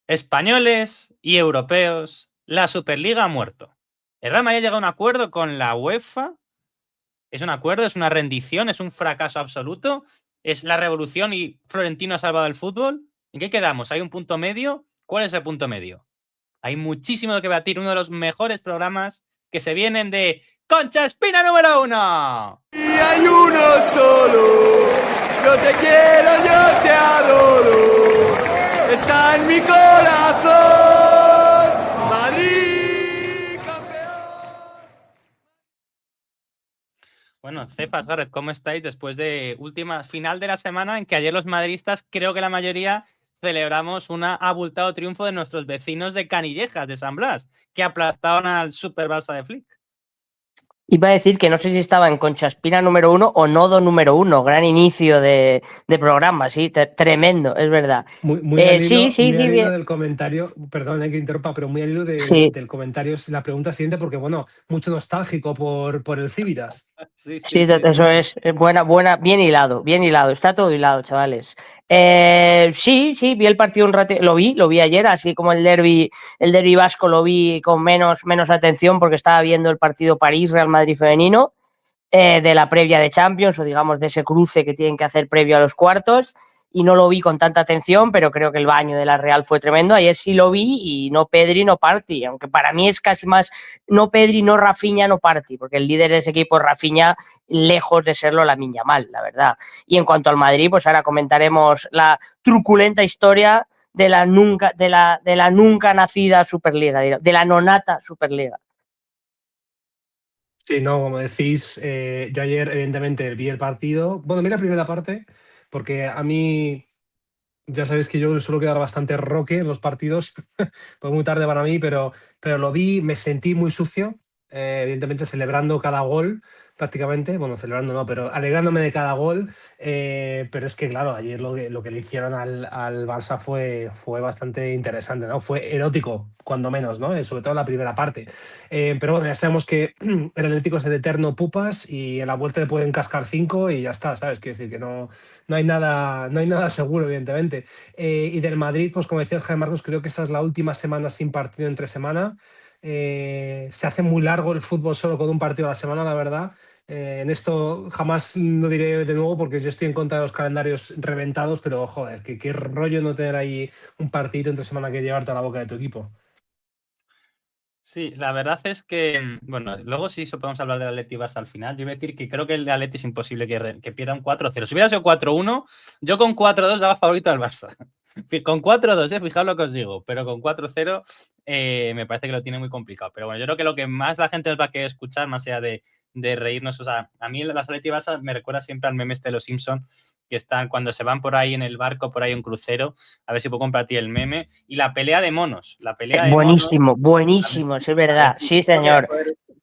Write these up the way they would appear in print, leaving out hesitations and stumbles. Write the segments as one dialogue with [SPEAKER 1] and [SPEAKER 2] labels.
[SPEAKER 1] Españoles y europeos, la Superliga ha muerto. El Real Madrid ha llegado a un acuerdo con la UEFA. Es un acuerdo, es una rendición, es un fracaso absoluto. Es la revolución y Florentino ha salvado el fútbol. ¿En qué quedamos? ¿Hay un punto medio? ¿Cuál es el punto medio? Hay muchísimo de que batir. Uno de los mejores programas que se vienen de Concha Espina número 1.
[SPEAKER 2] Y hay uno solo. Yo te quiero, yo te adoro. Está en mi corazón. Madrid, campeón.
[SPEAKER 1] Bueno, Cefas, Gareth, ¿cómo estáis después de última final de la semana en que ayer los madridistas, creo que la mayoría, celebramos un abultado triunfo de nuestros vecinos de Canillejas, de San Blas, que aplastaron al Super Barça de Flick?
[SPEAKER 3] Iba a decir que no sé si estaba en Concha Espina número 1 o Nodo número 1. Gran inicio de programa, sí, tremendo, es verdad.
[SPEAKER 4] Muy al hilo,
[SPEAKER 3] sí,
[SPEAKER 4] muy al hilo
[SPEAKER 3] bien.
[SPEAKER 4] del comentario, perdón que interrumpa, pero muy al hilo
[SPEAKER 3] Sí.
[SPEAKER 4] del comentario es la pregunta siguiente, porque bueno, mucho nostálgico por el Civitas.
[SPEAKER 3] Sí, eso es buena, bien hilado, está todo hilado, chavales. Sí, vi el partido un rato, lo vi ayer, así como el derbi vasco lo vi con menos atención porque estaba viendo el partido París-Real Madrid femenino, de la previa de Champions, o digamos de ese cruce que tienen que hacer previo a los cuartos, y no lo vi con tanta atención, pero creo que el baño de la Real fue tremendo. Ayer sí lo vi, y no Pedri, no Party, aunque para mí es casi más no Pedri, no Rafinha, no Party, porque el líder de ese equipo es Rafinha, lejos de serlo Lamine Yamal, la verdad. Y en cuanto al Madrid, pues ahora comentaremos la truculenta historia de la nunca nacida Superliga, de la nonata Superliga.
[SPEAKER 4] Sí, no, como decís, yo ayer evidentemente vi el partido. Bueno, vi la primera parte, porque a mí ya sabéis que yo suelo quedar bastante roque en los partidos, pues muy tarde para mí, pero lo vi, me sentí muy sucio, evidentemente celebrando cada gol prácticamente, bueno, celebrando no, pero alegrándome de cada gol, pero es que claro, ayer lo que le hicieron al Barça fue bastante interesante, ¿no? Fue erótico, cuando menos, ¿no? Sobre todo en la primera parte. Pero bueno, ya sabemos que el Atlético es el eterno pupas y en la vuelta le pueden cascar 5 y ya está, ¿sabes? Quiero decir que no hay nada seguro, evidentemente. Y del Madrid, pues como decías, Jaime Marcos, creo que esta es la última semana sin partido entre semana. Se hace muy largo el fútbol solo con un partido a la semana, la verdad. En esto jamás lo diré de nuevo porque yo estoy en contra de los calendarios reventados, pero joder, qué rollo no tener ahí un partido entre semana que llevarte a la boca de tu equipo.
[SPEAKER 1] Sí, la verdad es que, bueno, luego sí podemos hablar del Atleti Barça al final. Yo iba a decir que creo que el Atleti es imposible que pierda un 4-0. Si hubiera sido 4-1, yo con 4-2 daba favorito al Barça. Con 4-2, fijaos lo que os digo, pero con 4-0 me parece que lo tiene muy complicado. Pero bueno, yo creo que lo que más la gente nos va a querer escuchar, más allá de reírnos, o sea, a mí la Atleti Barça me recuerda siempre al meme de los Simpsons, que están cuando se van por ahí en el barco, por ahí en crucero, a ver si puedo compartir el meme, y la pelea de monos,
[SPEAKER 3] buenísimo, es verdad, sí señor,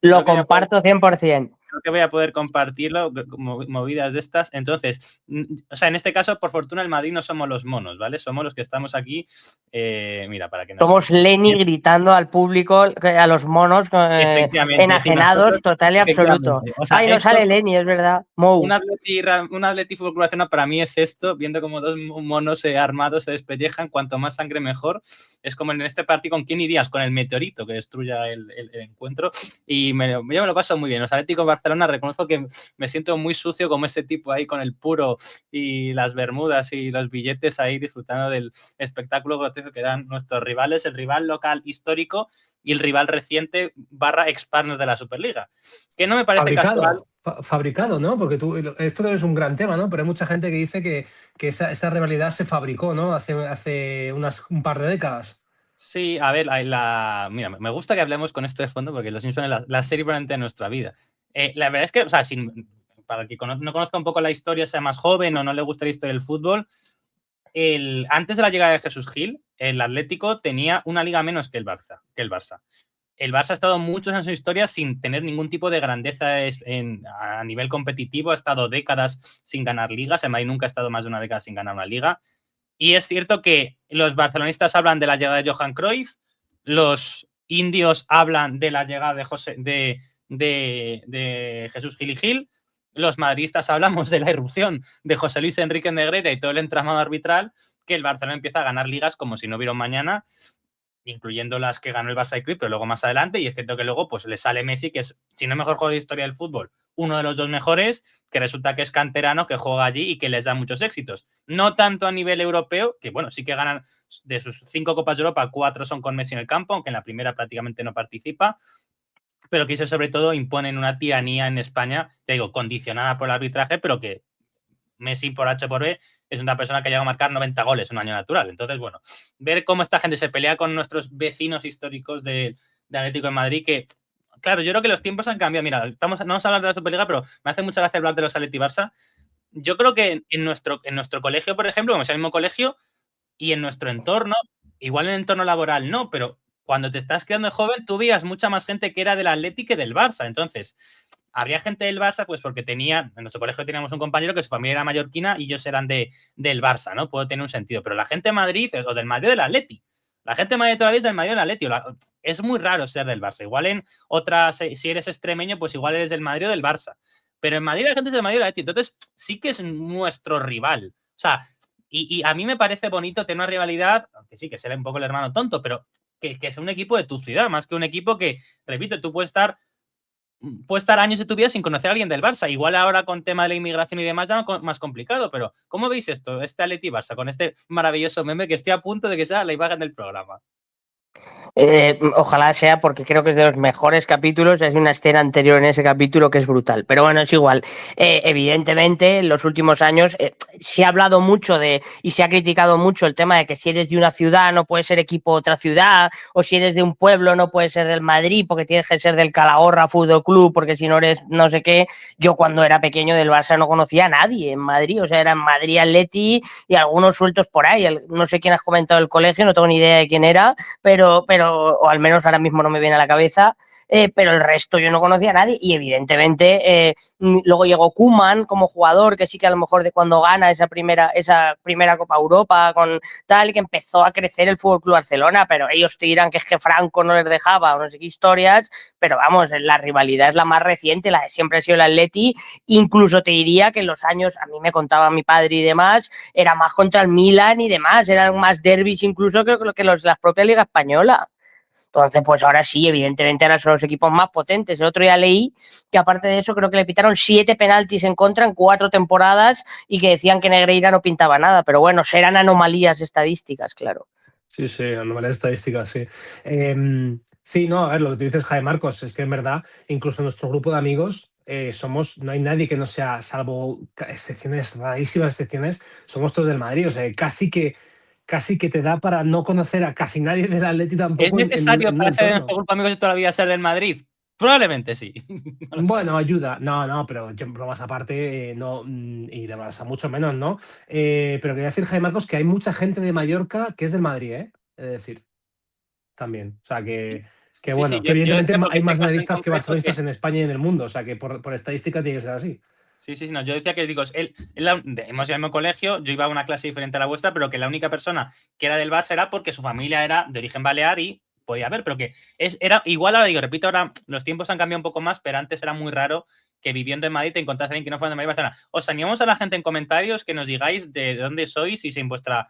[SPEAKER 3] lo comparto 100%.
[SPEAKER 1] Creo que voy a poder compartirlo, movidas de estas. Entonces, o sea, en este caso, por fortuna, el Madrid no somos los monos, ¿vale? Somos los que estamos aquí, mira, para que nos...
[SPEAKER 3] Somos Lenny gritando al público, a los monos enajenados, total y absoluto. O sea, no sale Lenny, es verdad.
[SPEAKER 1] Un Atleti Fútbol Club Barcelona para mí es esto, viendo como dos monos armados se despellejan, cuanto más sangre mejor. Es como en este partido, ¿con quién irías? Con el meteorito que destruya el encuentro. Y yo me lo paso muy bien. Los Atléticos de Barcelona, reconozco que me siento muy sucio como ese tipo ahí con el puro y las bermudas y los billetes ahí disfrutando del espectáculo grotesco que dan nuestros rivales, el rival local histórico y el rival reciente / ex-partner de la Superliga. Que no me parece casual.
[SPEAKER 4] Fabricado, ¿no? Porque esto también es un gran tema, ¿no? Pero hay mucha gente que dice que esa rivalidad se fabricó, ¿no? Hace un par de décadas.
[SPEAKER 1] Sí, a ver, mira, me gusta que hablemos con esto de fondo porque Los Simpsons es la serie probablemente de nuestra vida. La verdad es que, o sea, para el que no conozca un poco la historia, sea más joven o no le guste la historia del fútbol, antes de la llegada de Jesús Gil, el Atlético tenía una liga menos que el Barça. El Barça ha estado muchos años en su historia sin tener ningún tipo de grandeza a nivel competitivo, ha estado décadas sin ganar ligas, el Madrid nunca ha estado más de una década sin ganar una liga. Y es cierto que los barcelonistas hablan de la llegada de Johan Cruyff, los indios hablan de la llegada de Jesús Gil y Gil, los madridistas hablamos de la irrupción de José Luis Enrique Negreira y todo el entramado arbitral, que el Barcelona empieza a ganar ligas como si no hubiera un mañana, incluyendo las que ganó el Barça y Club, pero luego más adelante, y es cierto que luego pues le sale Messi, que es, si no el mejor jugador de la historia del fútbol, uno de los 2 mejores, que resulta que es canterano, que juega allí y que les da muchos éxitos. No tanto a nivel europeo, que bueno, sí que ganan de sus 5 Copas de Europa, 4 son con Messi en el campo, aunque en la primera prácticamente no participa, pero que sobre todo imponen una tiranía en España, te digo, condicionada por el arbitraje, pero que Messi por H por B es una persona que llega a marcar 90 goles en un año natural. Entonces, bueno, ver cómo esta gente se pelea con nuestros vecinos históricos de Atlético de Madrid, que, claro, yo creo que los tiempos han cambiado. Mira, no vamos a hablar de la Superliga, pero me hace mucha gracia hablar de los Atleti Barça. Yo creo que en nuestro colegio, por ejemplo, como es el mismo colegio, y en nuestro entorno, igual en el entorno laboral no, pero cuando te estás creando de joven, tú veías mucha más gente que era del Atleti que del Barça. Entonces, habría gente del Barça, pues porque en nuestro colegio teníamos un compañero que su familia era mallorquina y ellos eran del Barça, ¿no? Puede tener un sentido. Pero la gente de Madrid o del Madrid del Atleti. La gente de Madrid todavía es del Madrid del Atleti. Es muy raro ser del Barça. Igual en otras, si eres extremeño, pues igual eres del Madrid o del Barça. Pero en Madrid la gente es del Madrid del Atleti. Entonces, sí que es nuestro rival. O sea, y a mí me parece bonito tener una rivalidad, aunque sí, que será un poco el hermano tonto, pero que sea un equipo de tu ciudad, más que un equipo que, repito, tú puedes estar años de tu vida sin conocer a alguien del Barça. Igual ahora con tema de la inmigración y demás ya más complicado, pero ¿cómo veis esto? Este Atleti Barça con este maravilloso meme que estoy a punto de que sea la imagen del programa.
[SPEAKER 3] Ojalá sea, porque creo que es de los mejores capítulos. Hay una escena anterior en ese capítulo que es brutal, pero bueno, es igual. Evidentemente en los últimos años se ha hablado mucho y se ha criticado mucho el tema de que si eres de una ciudad no puedes ser equipo de otra ciudad, o si eres de un pueblo no puedes ser del Madrid porque tienes que ser del Calahorra Fútbol Club, porque si no eres no sé qué. Yo cuando era pequeño del Barça no conocía a nadie en Madrid, o sea, era Madrid, Atleti y algunos sueltos por ahí. No sé quién has comentado el colegio, no tengo ni idea de quién era, pero o al menos ahora mismo no me viene a la cabeza, pero el resto yo no conocía a nadie. Y evidentemente luego llegó Koeman como jugador, que sí que a lo mejor de cuando gana esa primera Copa Europa con tal, que empezó a crecer el Fútbol Club Barcelona, pero ellos te dirán que es que Franco no les dejaba o no sé qué historias, pero vamos, la rivalidad es la más reciente, la de siempre ha sido el Atleti. Incluso te diría que en los años, a mí me contaba mi padre y demás, era más contra el Milan y demás, eran más derbis incluso que las propias Liga Española. Entonces, pues ahora sí, evidentemente ahora son los equipos más potentes. El otro día leí que aparte de eso creo que le pitaron 7 penaltis en contra en 4 temporadas y que decían que Negreira no pintaba nada, pero bueno, serán anomalías estadísticas, claro.
[SPEAKER 4] Sí, sí, anomalías estadísticas, sí. Sí, no, a ver, lo que tú dices, Jaime Marcos, es que en verdad, incluso en nuestro grupo de amigos, no hay nadie que no sea, salvo excepciones, rarísimas excepciones, somos todos del Madrid, o sea, casi que te da para no conocer a casi nadie del Atleti tampoco.
[SPEAKER 1] ¿Es necesario para ser de nuestro grupo de amigos de toda la vida ser del Madrid? Probablemente sí.
[SPEAKER 4] No bueno, ayuda. No, pero yo bromas aparte, no, y de Barça mucho menos, ¿no? Pero quería decir, Jaime Marcos, que hay mucha gente de Mallorca que es del Madrid, ¿eh? Es decir, también. O sea, que
[SPEAKER 1] Sí,
[SPEAKER 4] bueno,
[SPEAKER 1] sí,
[SPEAKER 4] que evidentemente
[SPEAKER 1] yo porque
[SPEAKER 4] hay
[SPEAKER 1] este
[SPEAKER 4] más
[SPEAKER 1] caso en
[SPEAKER 4] madridistas que
[SPEAKER 1] concreto
[SPEAKER 4] barcelonistas en España y en el mundo. O sea, que por estadística tiene que ser así.
[SPEAKER 1] Sí, no, yo decía que, digo, hemos ido al mismo colegio, yo iba a una clase diferente a la vuestra, pero que la única persona que era del Barça era porque su familia era de origen balear y podía haber, pero que era igual ahora, digo, repito, ahora los tiempos han cambiado un poco más, pero antes era muy raro que viviendo en Madrid te encontrase a alguien que no fuera de Madrid Barcelona. Os animamos a la gente en comentarios que nos digáis de dónde sois y si en vuestra...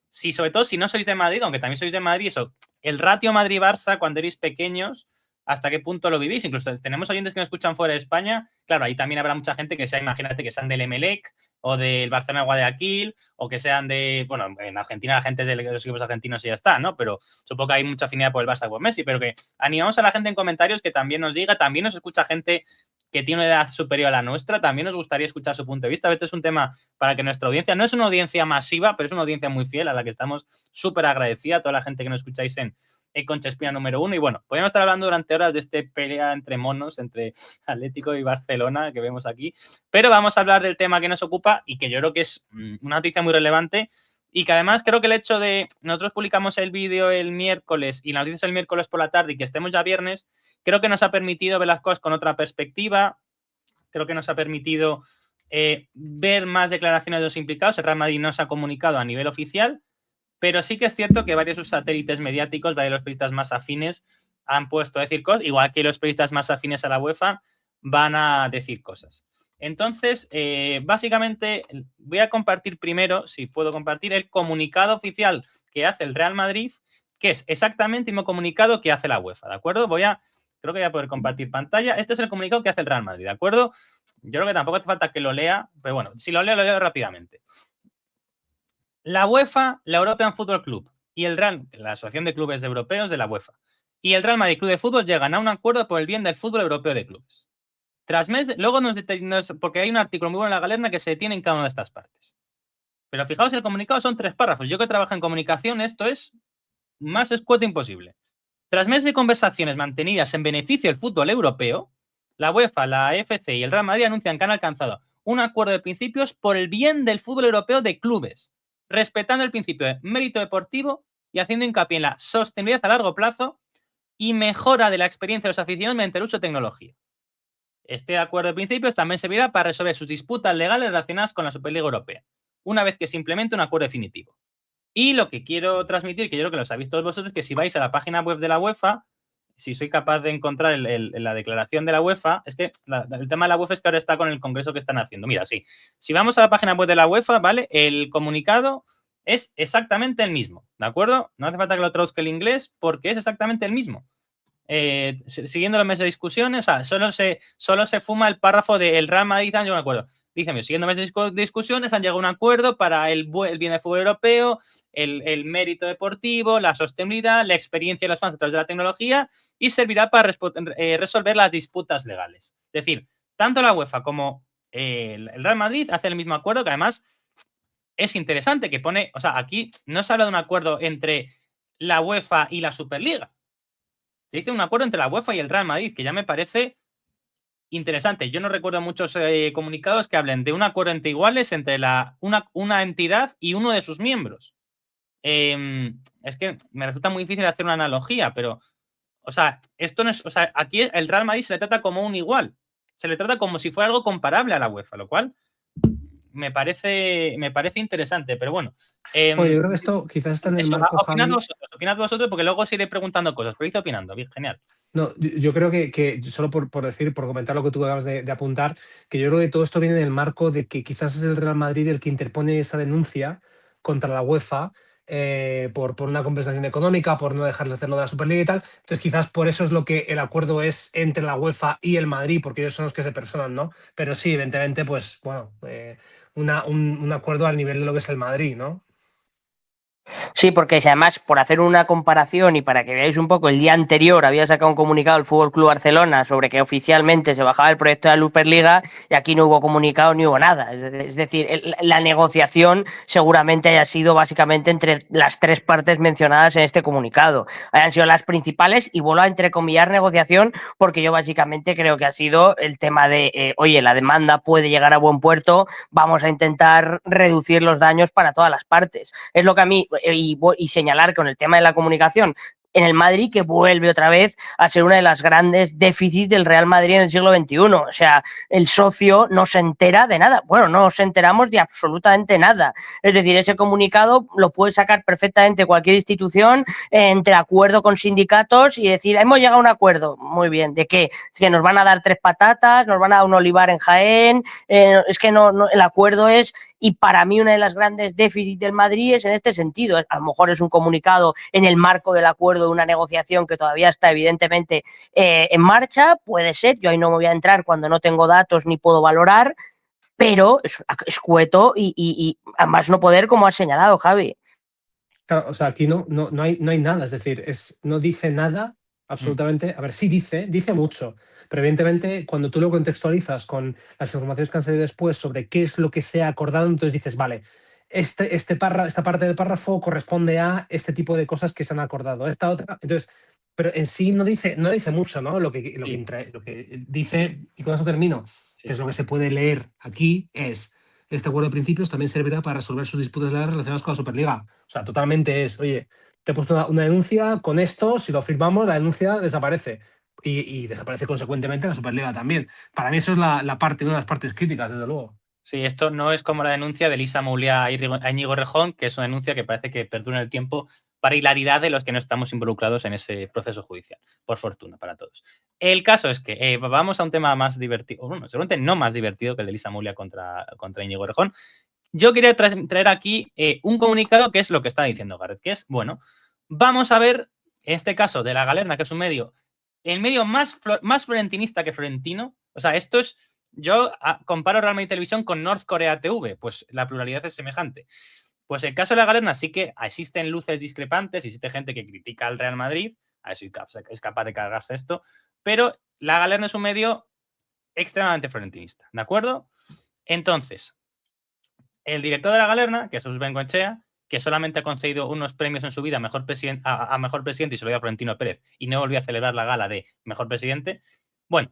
[SPEAKER 1] Si, sobre todo, si no sois de Madrid, aunque también sois de Madrid, eso, el ratio Madrid-Barça cuando erais pequeños, ¿hasta qué punto lo vivís? Incluso tenemos oyentes que nos escuchan fuera de España. Claro, ahí también habrá mucha gente que sea, imagínate, que sean del Emelec o del Barcelona Guayaquil o que sean de, bueno, en Argentina la gente es de los equipos argentinos y ya está, ¿no? Pero supongo que hay mucha afinidad por el Barça por Messi, pero que animamos a la gente en comentarios que también nos diga, también nos escucha gente que tiene una edad superior a la nuestra, también nos gustaría escuchar su punto de vista. Este es un tema para que nuestra audiencia, no es una audiencia masiva, pero es una audiencia muy fiel a la que estamos súper agradecida, a toda la gente que nos escucháis en Concha Espina número 1. Y bueno, podríamos estar hablando durante horas de este pelea entre monos, entre Atlético y Barcelona que vemos aquí, pero vamos a hablar del tema que nos ocupa y que yo creo que es una noticia muy relevante y que además creo que el hecho de nosotros publicamos el vídeo el miércoles y la noticia es el miércoles por la tarde y que estemos ya viernes, creo que nos ha permitido ver las cosas con otra perspectiva, creo que nos ha permitido ver más declaraciones de los implicados. El Real Madrid no se ha comunicado a nivel oficial, pero sí que es cierto que varios de sus satélites mediáticos, varios de los periodistas más afines, han puesto a decir cosas, igual que los periodistas más afines a la UEFA van a decir cosas. Entonces, básicamente, voy a compartir primero, si puedo compartir, el comunicado oficial que hace el Real Madrid, que es exactamente el mismo comunicado que hace la UEFA, ¿de acuerdo? Creo que voy a poder compartir pantalla. Este es el comunicado que hace el Real Madrid, ¿de acuerdo? Yo creo que tampoco hace falta que lo lea, pero bueno, si lo leo rápidamente. La UEFA, la European Football Club y el Real, la Asociación de Clubes Europeos de la UEFA, y el Real Madrid Club de Fútbol llegan a un acuerdo por el bien del fútbol europeo de clubes. Tras meses, luego porque hay un artículo muy bueno en la Galerna que se detiene en cada una de estas partes. Pero fijaos, el comunicado son 3 párrafos. Yo que trabajo en comunicación, esto es más escueto imposible. Tras meses de conversaciones mantenidas en beneficio del fútbol europeo, la UEFA, la AFC y el Real Madrid anuncian que han alcanzado un acuerdo de principios por el bien del fútbol europeo de clubes, respetando el principio de mérito deportivo y haciendo hincapié en la sostenibilidad a largo plazo y mejora de la experiencia de los aficionados mediante el uso de tecnología. Este acuerdo de principios también servirá para resolver sus disputas legales relacionadas con la Superliga Europea, una vez que se implemente un acuerdo definitivo. Y lo que quiero transmitir, que yo creo que lo sabéis todos vosotros, es que si vais a la página web de la UEFA, si soy capaz de encontrar la declaración de la UEFA, es que el tema de la UEFA es que ahora está con el congreso que están haciendo. Mira, sí, si vamos a la página web de la UEFA, ¿vale? El comunicado es exactamente el mismo, ¿de acuerdo? No hace falta que lo traduzca el inglés porque es exactamente el mismo. Siguiendo los meses de discusiones, o sea, solo se fuma el párrafo del Real Madrid, han llegado a un acuerdo. Dígame, siguiendo meses de discusiones, han llegado a un acuerdo para el bien del fútbol europeo, el mérito deportivo, la sostenibilidad, la experiencia de los fans a través de la tecnología y servirá para resolver las disputas legales. Es decir, tanto la UEFA como el Real Madrid hacen el mismo acuerdo, que además es interesante, que pone, o sea, aquí no se habla de un acuerdo entre la UEFA y la Superliga. Se dice un acuerdo entre la UEFA y el Real Madrid, que ya me parece interesante. Yo no recuerdo muchos comunicados que hablen de un acuerdo entre iguales entre una entidad y uno de sus miembros. Es que me resulta muy difícil hacer una analogía, pero, o sea, esto no es, o sea, aquí el Real Madrid se le trata como un igual. Se le trata como si fuera algo comparable a la UEFA, lo cual me parece interesante, pero bueno.
[SPEAKER 4] Oye, yo creo que esto quizás está en el marco, Javi.
[SPEAKER 1] Opinad vosotros, porque luego os iré preguntando cosas, pero hice opinando, bien, genial.
[SPEAKER 4] No, yo creo que solo por comentar lo que tú acabas de apuntar, que yo creo que todo esto viene del marco de que quizás es el Real Madrid el que interpone esa denuncia contra la UEFA por una compensación económica, por no dejar de hacerlo de la Superliga y tal. Entonces, quizás por eso es lo que el acuerdo es entre la UEFA y el Madrid, porque ellos son los que se personan, ¿no? Pero sí, evidentemente, pues bueno, un acuerdo al nivel de lo que es el Madrid, ¿no?
[SPEAKER 3] Sí, porque si además, por hacer una comparación y para que veáis un poco, el día anterior había sacado un comunicado el Fútbol Club Barcelona sobre que oficialmente se bajaba el proyecto de la Superliga y aquí no hubo comunicado ni hubo nada. Es decir, la negociación seguramente haya sido básicamente entre las 3 partes mencionadas en este comunicado. Hayan sido las principales y vuelvo a entrecomillar negociación porque yo básicamente creo que ha sido el tema de, oye, la demanda puede llegar a buen puerto, vamos a intentar reducir los daños para todas las partes. Es lo que a mí, y señalar con el tema de la comunicación en el Madrid, que vuelve otra vez a ser una de las grandes déficits del Real Madrid en el siglo XXI. O sea, el socio no se entera de nada. Bueno, no nos enteramos de absolutamente nada. Es decir, ese comunicado lo puede sacar perfectamente cualquier institución entre acuerdo con sindicatos y decir, hemos llegado a un acuerdo. Muy bien, ¿de qué? Es que nos van a dar 3 patatas, nos van a dar un olivar en Jaén. Es que no, el acuerdo es... Y para mí una de las grandes déficits del Madrid es en este sentido. A lo mejor es un comunicado en el marco del acuerdo de una negociación que todavía está evidentemente en marcha. Puede ser, yo ahí no me voy a entrar cuando no tengo datos ni puedo valorar, pero es escueto y a más no poder, como has señalado, Javi.
[SPEAKER 4] Claro, o sea, aquí no hay nada, es decir, no dice nada absolutamente. A ver, sí dice mucho, pero evidentemente cuando tú lo contextualizas con las informaciones que han salido después sobre qué es lo que se ha acordado, entonces dices, vale, esta parte del párrafo corresponde a este tipo de cosas que se han acordado, esta otra, entonces, pero en sí no dice mucho, ¿no? Lo que dice, y con eso termino, que es lo que se puede leer aquí, es: este acuerdo de principios también servirá para resolver sus disputas legales relacionadas con la Superliga. O sea, totalmente es, oye, te he puesto una denuncia con esto, si lo firmamos, la denuncia desaparece. Y desaparece consecuentemente la Superliga también. Para mí eso es una de las partes críticas, desde luego.
[SPEAKER 1] Sí, esto no es como la denuncia de Lisa Mouliá a Íñigo Errejón, que es una denuncia que parece que perdura en el tiempo para hilaridad de los que no estamos involucrados en ese proceso judicial, por fortuna para todos. El caso es que vamos a un tema más divertido, bueno, seguramente no más divertido que el de Lisa Mulia contra Íñigo Errejón. Yo quería traer aquí un comunicado que es lo que está diciendo Gareth, que es, bueno, vamos a ver, en este caso de La Galerna, que es un medio, el medio más florentinista que florentino, o sea, esto es, yo comparo Real Madrid Televisión con North Korea TV, pues la pluralidad es semejante. Pues el caso de La Galerna sí que existen luces discrepantes, existe gente que critica al Real Madrid, a ver si es capaz de cargarse esto, pero La Galerna es un medio extremadamente florentinista, ¿de acuerdo? Entonces, el director de La Galerna, que es Jesús Bengoechea, que solamente ha concedido unos premios en su vida a mejor presidente y se lo dio a Florentino Pérez y no volvió a celebrar la gala de mejor presidente, bueno,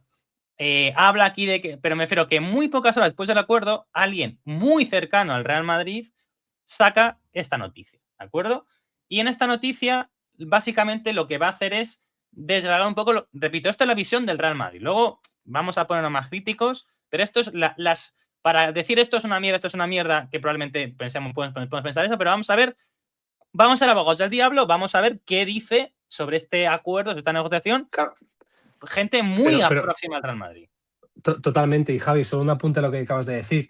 [SPEAKER 1] habla aquí de que, pero me refiero que muy pocas horas después del acuerdo, alguien muy cercano al Real Madrid saca esta noticia, ¿de acuerdo? Y en esta noticia, básicamente lo que va a hacer es desgragar un poco, repito, esto es la visión del Real Madrid. Luego vamos a ponernos más críticos, pero esto es para decir esto es una mierda, que probablemente podemos pensar eso, pero vamos a ver abogados del diablo, vamos a ver qué dice sobre este acuerdo, sobre esta negociación,
[SPEAKER 4] Claro.
[SPEAKER 1] gente muy próxima al Real Madrid.
[SPEAKER 4] Totalmente, y Javi, solo un apunte a lo que acabas de decir.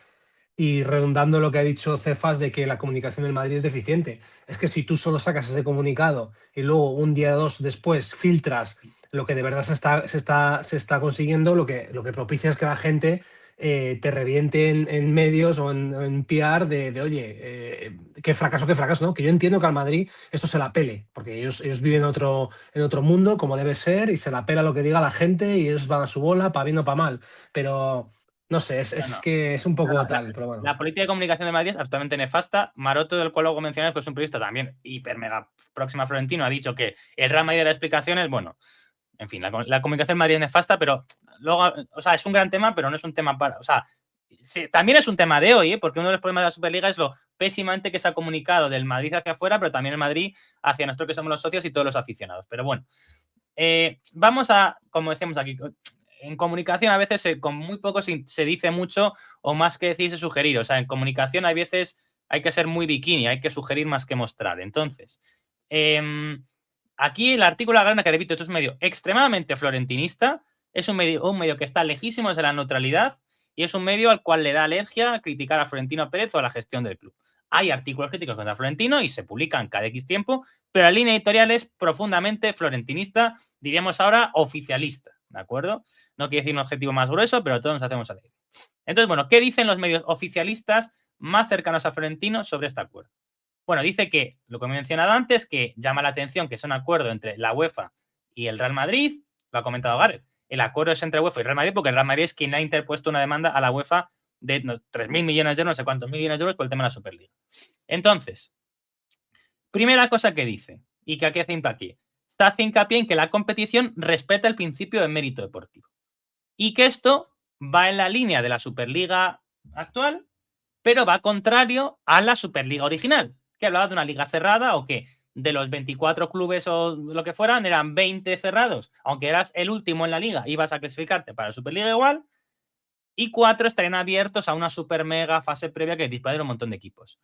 [SPEAKER 4] Y redundando lo que ha dicho Cefas de que la comunicación del Madrid es deficiente. Es que si tú solo sacas ese comunicado y luego un día o dos después filtras lo que de verdad se está consiguiendo, lo que propicia es que la gente te reviente en medios o en PR de oye, qué fracaso, ¿no? Que yo entiendo que al Madrid esto se la pele, porque ellos viven en otro mundo, como debe ser, y se la pela lo que diga la gente y ellos van a su bola, para bien o para mal. Pero no sé, es que es un poco tal, pero bueno.
[SPEAKER 1] La política de comunicación de Madrid es absolutamente nefasta. Maroto, del cual luego mencioné, que es un periodista también hiper mega próxima a Florentino, ha dicho que el Real Madrid de las explicaciones, bueno, en fin, la comunicación de Madrid es nefasta, pero luego, o sea, es un gran tema, pero no es un tema para, o sea, sí, también es un tema de hoy, porque uno de los problemas de la Superliga es lo pésimamente que se ha comunicado del Madrid hacia afuera, pero también el Madrid hacia nosotros que somos los socios y todos los aficionados. Pero bueno, vamos a, como decíamos aquí, en comunicación a veces con muy poco se dice mucho o más que decir se sugerir. O sea, en comunicación hay veces hay que ser muy bikini, hay que sugerir más que mostrar. Entonces, aquí el artículo de La Galerna, que repito, esto es un medio extremadamente florentinista, es un medio que está lejísimo de la neutralidad y es un medio al cual le da alergia criticar a Florentino Pérez o a la gestión del club. Hay artículos críticos contra Florentino y se publican cada X tiempo, pero la línea editorial es profundamente florentinista, diríamos ahora oficialista, ¿de acuerdo? No quiere decir un objetivo más grueso, pero todos nos hacemos a leer. Entonces, bueno, ¿qué dicen los medios oficialistas más cercanos a Florentino sobre este acuerdo? Bueno, dice que, lo que he mencionado antes, que llama la atención que es un acuerdo entre la UEFA y el Real Madrid, lo ha comentado Gareth. El acuerdo es entre UEFA y Real Madrid porque el Real Madrid es quien ha interpuesto una demanda a la UEFA de 3.000 millones de euros, no sé cuántos millones de euros por el tema de la Superliga. Entonces, primera cosa que dice, y que aquí hace hincapié, hace hincapié en que la competición respeta el principio de mérito deportivo y que esto va en la línea de la Superliga actual, pero va contrario a la Superliga original, que hablaba de una liga cerrada o que de los 24 clubes o lo que fueran, eran 20 cerrados, aunque eras el último en la liga, ibas a clasificarte para la Superliga igual, y 4 estarían abiertos a una super mega fase previa que dispara un montón de equipos.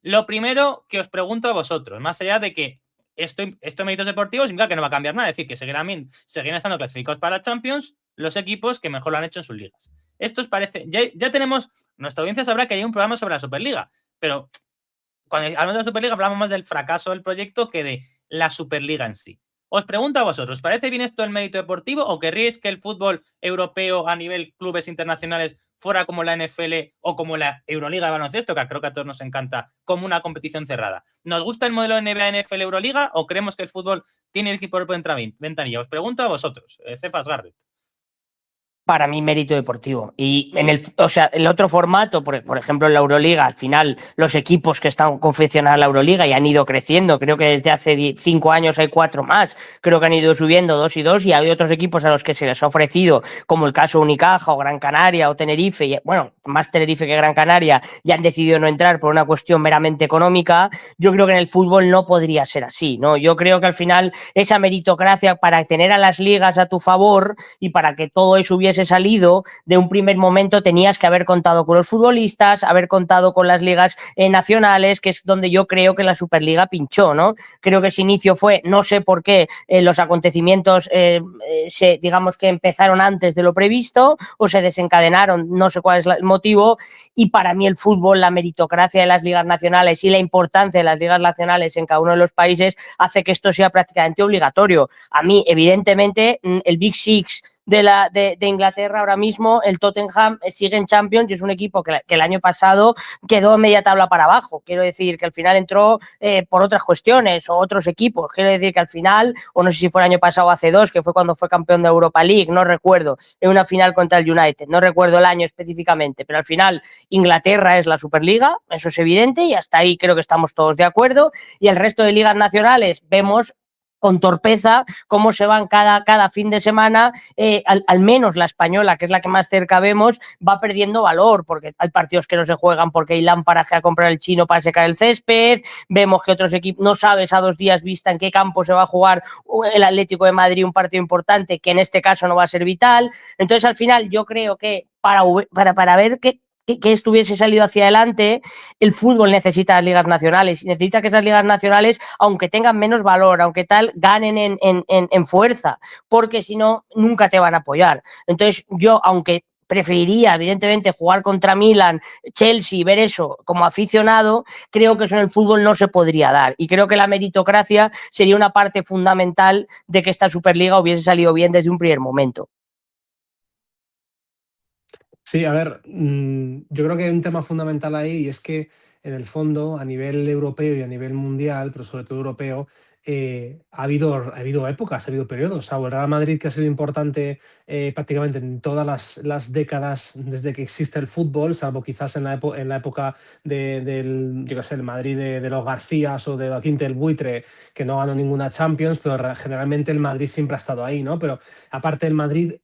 [SPEAKER 1] Lo primero que os pregunto a vosotros, más allá de que esto méritos deportivos significa que no va a cambiar nada, es decir, que seguirán estando clasificados para la Champions los equipos que mejor lo han hecho en sus ligas. Esto os parece, ya tenemos, nuestra audiencia sabrá que hay un programa sobre la Superliga, pero cuando hablamos de la Superliga hablamos más del fracaso del proyecto que de la Superliga en sí. Os pregunto a vosotros, ¿os parece bien esto el mérito deportivo o querríais que el fútbol europeo a nivel clubes internacionales fuera como la NFL o como la Euroliga de baloncesto, que creo que a todos nos encanta, como una competición cerrada? ¿Nos gusta el modelo NBA, NFL, Euroliga o creemos que el fútbol tiene el equipo por ventanilla? Os pregunto a vosotros, Cefas, Gareth.
[SPEAKER 3] Para mí, mérito deportivo. Y el otro formato, por ejemplo, en la Euroliga, al final, los equipos que están confeccionando la Euroliga y han ido creciendo, creo que desde hace 5 años hay 4 más, creo que han ido subiendo 2 y 2, y hay otros equipos a los que se les ha ofrecido, como el caso Unicaja o Gran Canaria o Tenerife, y, bueno, más Tenerife que Gran Canaria, ya han decidido no entrar por una cuestión meramente económica. Yo creo que en el fútbol no podría ser así, ¿no? Yo creo que al final esa meritocracia para tener a las ligas a tu favor y para que todo eso hubiese hubiese salido, de un primer momento tenías que haber contado con los futbolistas, haber contado con las ligas nacionales, que es donde yo creo que la Superliga pinchó, ¿no? Creo que ese inicio fue, no sé por qué, los acontecimientos digamos que empezaron antes de lo previsto o se desencadenaron, no sé cuál es el motivo, y para mí el fútbol, la meritocracia de las ligas nacionales y la importancia de las ligas nacionales en cada uno de los países hace que esto sea prácticamente obligatorio. A mí, evidentemente, el Big Six de Inglaterra ahora mismo, el Tottenham sigue en Champions y es un equipo que el año pasado quedó media tabla para abajo. Quiero decir que al final entró por otras cuestiones o otros equipos. Quiero decir que al final, o no sé si fue el año pasado o hace 2, que fue cuando fue campeón de Europa League, no recuerdo, en una final contra el United, no recuerdo el año específicamente, pero al final Inglaterra es la Superliga, eso es evidente y hasta ahí creo que estamos todos de acuerdo, y el resto de ligas nacionales vemos con torpeza cómo se van cada fin de semana, al menos la española, que es la que más cerca vemos, va perdiendo valor, porque hay partidos que no se juegan porque hay lámparaje a comprar el chino para secar el césped, vemos que otros equipos, no sabes a 2 días vista en qué campo se va a jugar el Atlético de Madrid, un partido importante, que en este caso no va a ser vital. Entonces, al final, yo creo que para ver que estuviese salido hacia adelante, el fútbol necesita las ligas nacionales y necesita que esas ligas nacionales, aunque tengan menos valor, aunque tal, ganen en fuerza, porque si no, nunca te van a apoyar. Entonces, yo, aunque preferiría, evidentemente, jugar contra Milan, Chelsea, ver eso como aficionado, creo que eso en el fútbol no se podría dar. Y creo que la meritocracia sería una parte fundamental de que esta Superliga hubiese salido bien desde un primer momento.
[SPEAKER 4] Sí, a ver, yo creo que hay un tema fundamental ahí y es que en el fondo, a nivel europeo y a nivel mundial, pero sobre todo europeo, ha habido épocas, ha habido periodos. O sea, el Real Madrid, que ha sido importante prácticamente en todas las décadas desde que existe el fútbol, salvo quizás en la época del, yo qué sé, el Madrid de los Garcías o de la Quinta del Buitre, que no ganó ninguna Champions, pero generalmente el Madrid siempre ha estado ahí, ¿no? Pero aparte del Madrid,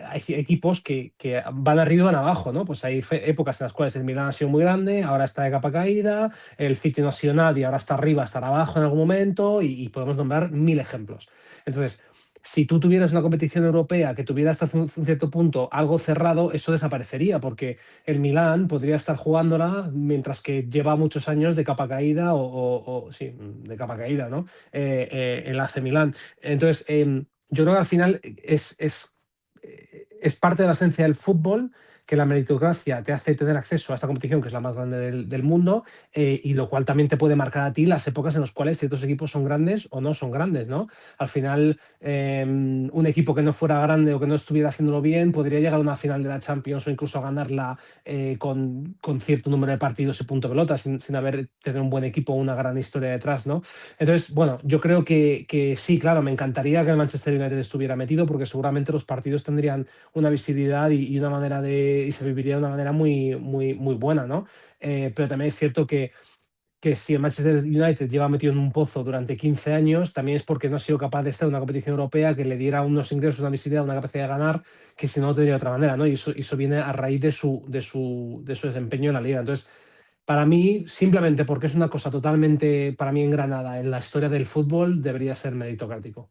[SPEAKER 4] hay equipos que van arriba y van abajo, ¿no? Pues hay épocas en las cuales el Milan ha sido muy grande, ahora está de capa caída, el City no ha sido nadie, ahora está arriba, estará abajo en algún momento y podemos nombrar 1000 ejemplos. Entonces, si tú tuvieras una competición europea que tuviera hasta un cierto punto algo cerrado, eso desaparecería, porque el Milán podría estar jugándola mientras que lleva muchos años de capa caída sí, de capa caída, ¿no? El AC Milán. Entonces, yo creo que al final es parte de la esencia del fútbol que la meritocracia te hace tener acceso a esta competición, que es la más grande del mundo, y lo cual también te puede marcar a ti las épocas en las cuales ciertos equipos son grandes o no son grandes, ¿no? Al final, un equipo que no fuera grande o que no estuviera haciéndolo bien podría llegar a una final de la Champions o incluso a ganarla con cierto número de partidos y punto pelota, sin haber tener un buen equipo o una gran historia detrás, ¿no? Entonces, bueno, yo creo que sí, claro, me encantaría que el Manchester United estuviera metido porque seguramente los partidos tendrían una visibilidad y una manera y se viviría de una manera muy, muy, muy buena, ¿no? Pero también es cierto que si el Manchester United lleva metido en un pozo durante 15 años, también es porque no ha sido capaz de estar en una competición europea que le diera unos ingresos, una visibilidad, una capacidad de ganar, que si no, tendría de otra manera, ¿no? Y eso viene a raíz de su desempeño en la liga. Entonces, para mí, simplemente porque es una cosa totalmente, para mí, engranada en la historia del fútbol, debería ser meritocrático.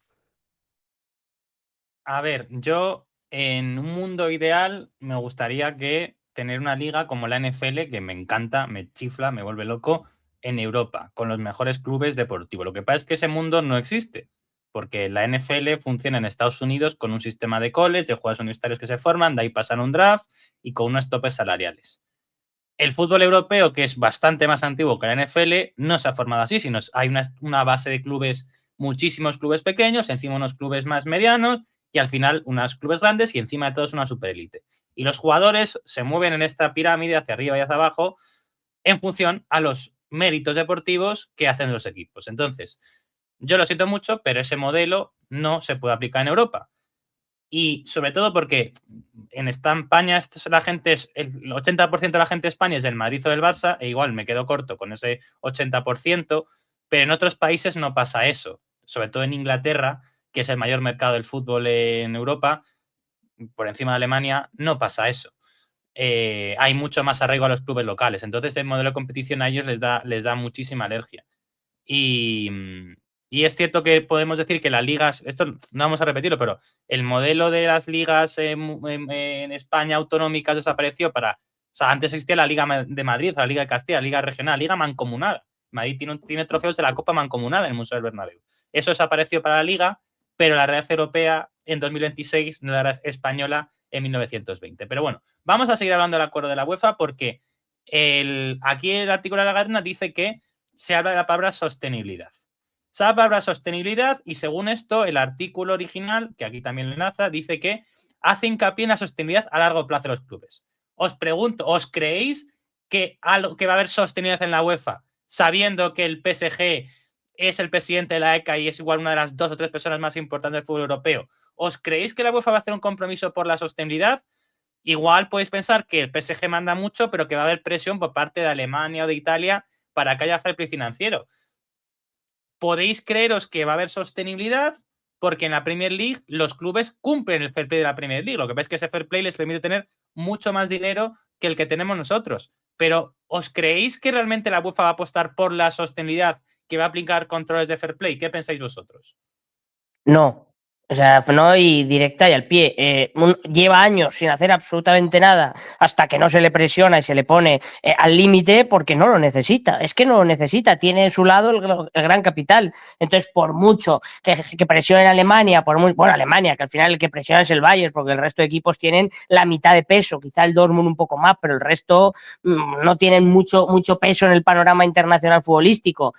[SPEAKER 1] A ver, yo en un mundo ideal me gustaría que tener una liga como la NFL, que me encanta, me chifla, me vuelve loco, en Europa, con los mejores clubes deportivos. Lo que pasa es que ese mundo no existe, porque la NFL funciona en Estados Unidos con un sistema de college, de jugadores universitarios que se forman, de ahí pasan un draft y con unos topes salariales. El fútbol europeo, que es bastante más antiguo que la NFL, no se ha formado así, sino hay una base de clubes, muchísimos clubes pequeños, encima unos clubes más medianos y al final unos clubes grandes y encima de todos una superélite. Y los jugadores se mueven en esta pirámide hacia arriba y hacia abajo en función a los méritos deportivos que hacen los equipos. Entonces, yo lo siento mucho, pero ese modelo no se puede aplicar en Europa. Y sobre todo porque en España la gente el 80% de la gente de España es del Madrid o del Barça, e igual me quedo corto con ese 80%, pero en otros países no pasa eso. Sobre todo en Inglaterra, que es el mayor mercado del fútbol en Europa, por encima de Alemania, no pasa eso. Hay mucho más arraigo a los clubes locales. Entonces, el modelo de competición a ellos les da muchísima alergia. Y Y es cierto que podemos decir que las ligas, esto no vamos a repetirlo, pero el modelo de las ligas en España autonómicas desapareció o sea, antes existía la Liga de Madrid, la Liga de Castilla, la Liga Regional, la Liga Mancomunal. Madrid tiene trofeos de la Copa Mancomunal en el Museo del Bernabéu. Eso desapareció para la Liga, pero la Real Europea en 2026, no la Real Española en 1920. Pero bueno, vamos a seguir hablando del acuerdo de la UEFA porque aquí el artículo de la Gaceta dice que se habla de la palabra sostenibilidad. Se habla de la palabra sostenibilidad y según esto, el artículo original, que aquí también lo enlaza, dice que hace hincapié en la sostenibilidad a largo plazo de los clubes. Os pregunto, ¿os creéis que va a haber sostenibilidad en la UEFA sabiendo que el PSG es el presidente de la ECA y es igual una de las 2 o 3 personas más importantes del fútbol europeo? ¿Os creéis que la UEFA va a hacer un compromiso por la sostenibilidad? Igual podéis pensar que el PSG manda mucho, pero que va a haber presión por parte de Alemania o de Italia para que haya fair play financiero. ¿Podéis creeros que va a haber sostenibilidad? Porque en la Premier League los clubes cumplen el fair play de la Premier League. Lo que pasa es que ese fair play les permite tener mucho más dinero que el que tenemos nosotros. Pero ¿os creéis que realmente la UEFA va a apostar por la sostenibilidad, que va a aplicar controles de fair play? ¿Qué pensáis vosotros?
[SPEAKER 3] No. O sea, no, y directa y al pie. Lleva años sin hacer absolutamente nada hasta que no se le presiona y se le pone al límite porque no lo necesita. Es que no lo necesita. Tiene en su lado el gran capital. Entonces, por mucho que presione Alemania, bueno, Alemania, que al final el que presiona es el Bayern, porque el resto de equipos tienen la mitad de peso. Quizá el Dortmund un poco más, pero el resto no tienen mucho peso en el panorama internacional futbolístico.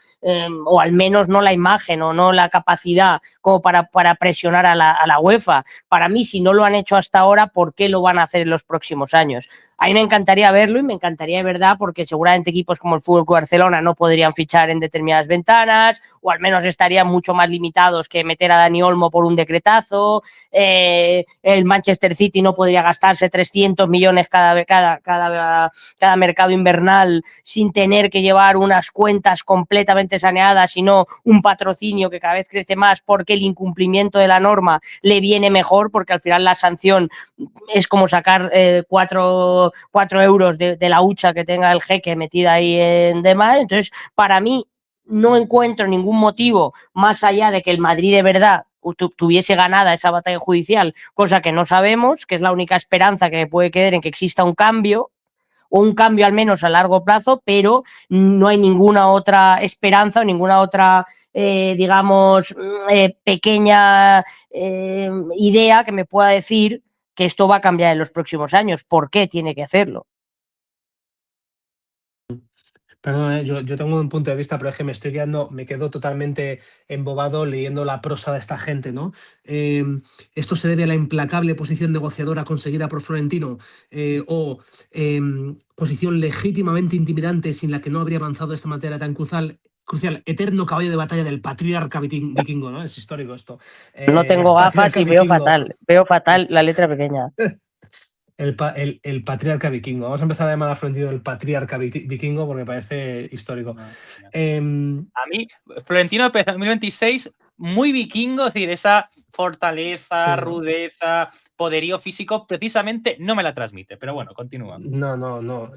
[SPEAKER 3] O al menos no la imagen o no la capacidad como para presionar a la UEFA. Para mí, si no lo han hecho hasta ahora, ¿por qué lo van a hacer en los próximos años? A mí me encantaría verlo y me encantaría de verdad porque seguramente equipos como el FC Barcelona no podrían fichar en determinadas ventanas o al menos estarían mucho más limitados que meter a Dani Olmo por un decretazo. El Manchester City no podría gastarse 300 millones cada mercado invernal sin tener que llevar unas cuentas completamente saneadas, sino un patrocinio que cada vez crece más porque el incumplimiento de la norma le viene mejor, porque al final la sanción es como sacar 4 euros de la hucha que tenga el jeque metida ahí en demás. Entonces, para mí, no encuentro ningún motivo más allá de que el Madrid de verdad tuviese ganada esa batalla judicial, cosa que no sabemos, que es la única esperanza que me puede quedar en que exista un cambio, o un cambio al menos a largo plazo, pero no hay ninguna otra esperanza o ninguna otra, digamos, pequeña idea que me pueda decir que esto va a cambiar en los próximos años. ¿Por qué tiene que hacerlo?
[SPEAKER 4] Perdón, yo tengo un punto de vista, pero es que me quedo totalmente embobado leyendo la prosa de esta gente, ¿no? Esto se debe a la implacable posición negociadora conseguida por Florentino o posición legítimamente intimidante sin la que no habría avanzado esta materia tan crucial, eterno caballo de batalla del patriarca vikingo, ¿no? Es histórico esto.
[SPEAKER 3] No tengo gafas
[SPEAKER 4] Patriarca
[SPEAKER 3] y
[SPEAKER 4] vikingo.
[SPEAKER 3] veo fatal la letra pequeña.
[SPEAKER 4] El patriarca vikingo. Vamos a empezar a llamar a Florentino el patriarca vikingo porque me parece histórico.
[SPEAKER 1] A mí, Florentino empezó en 2026 muy vikingo, es decir, esa fortaleza,
[SPEAKER 4] Sí, ¿no?
[SPEAKER 1] rudeza, poderío físico, precisamente no me la transmite. Pero bueno, continúa.
[SPEAKER 4] No.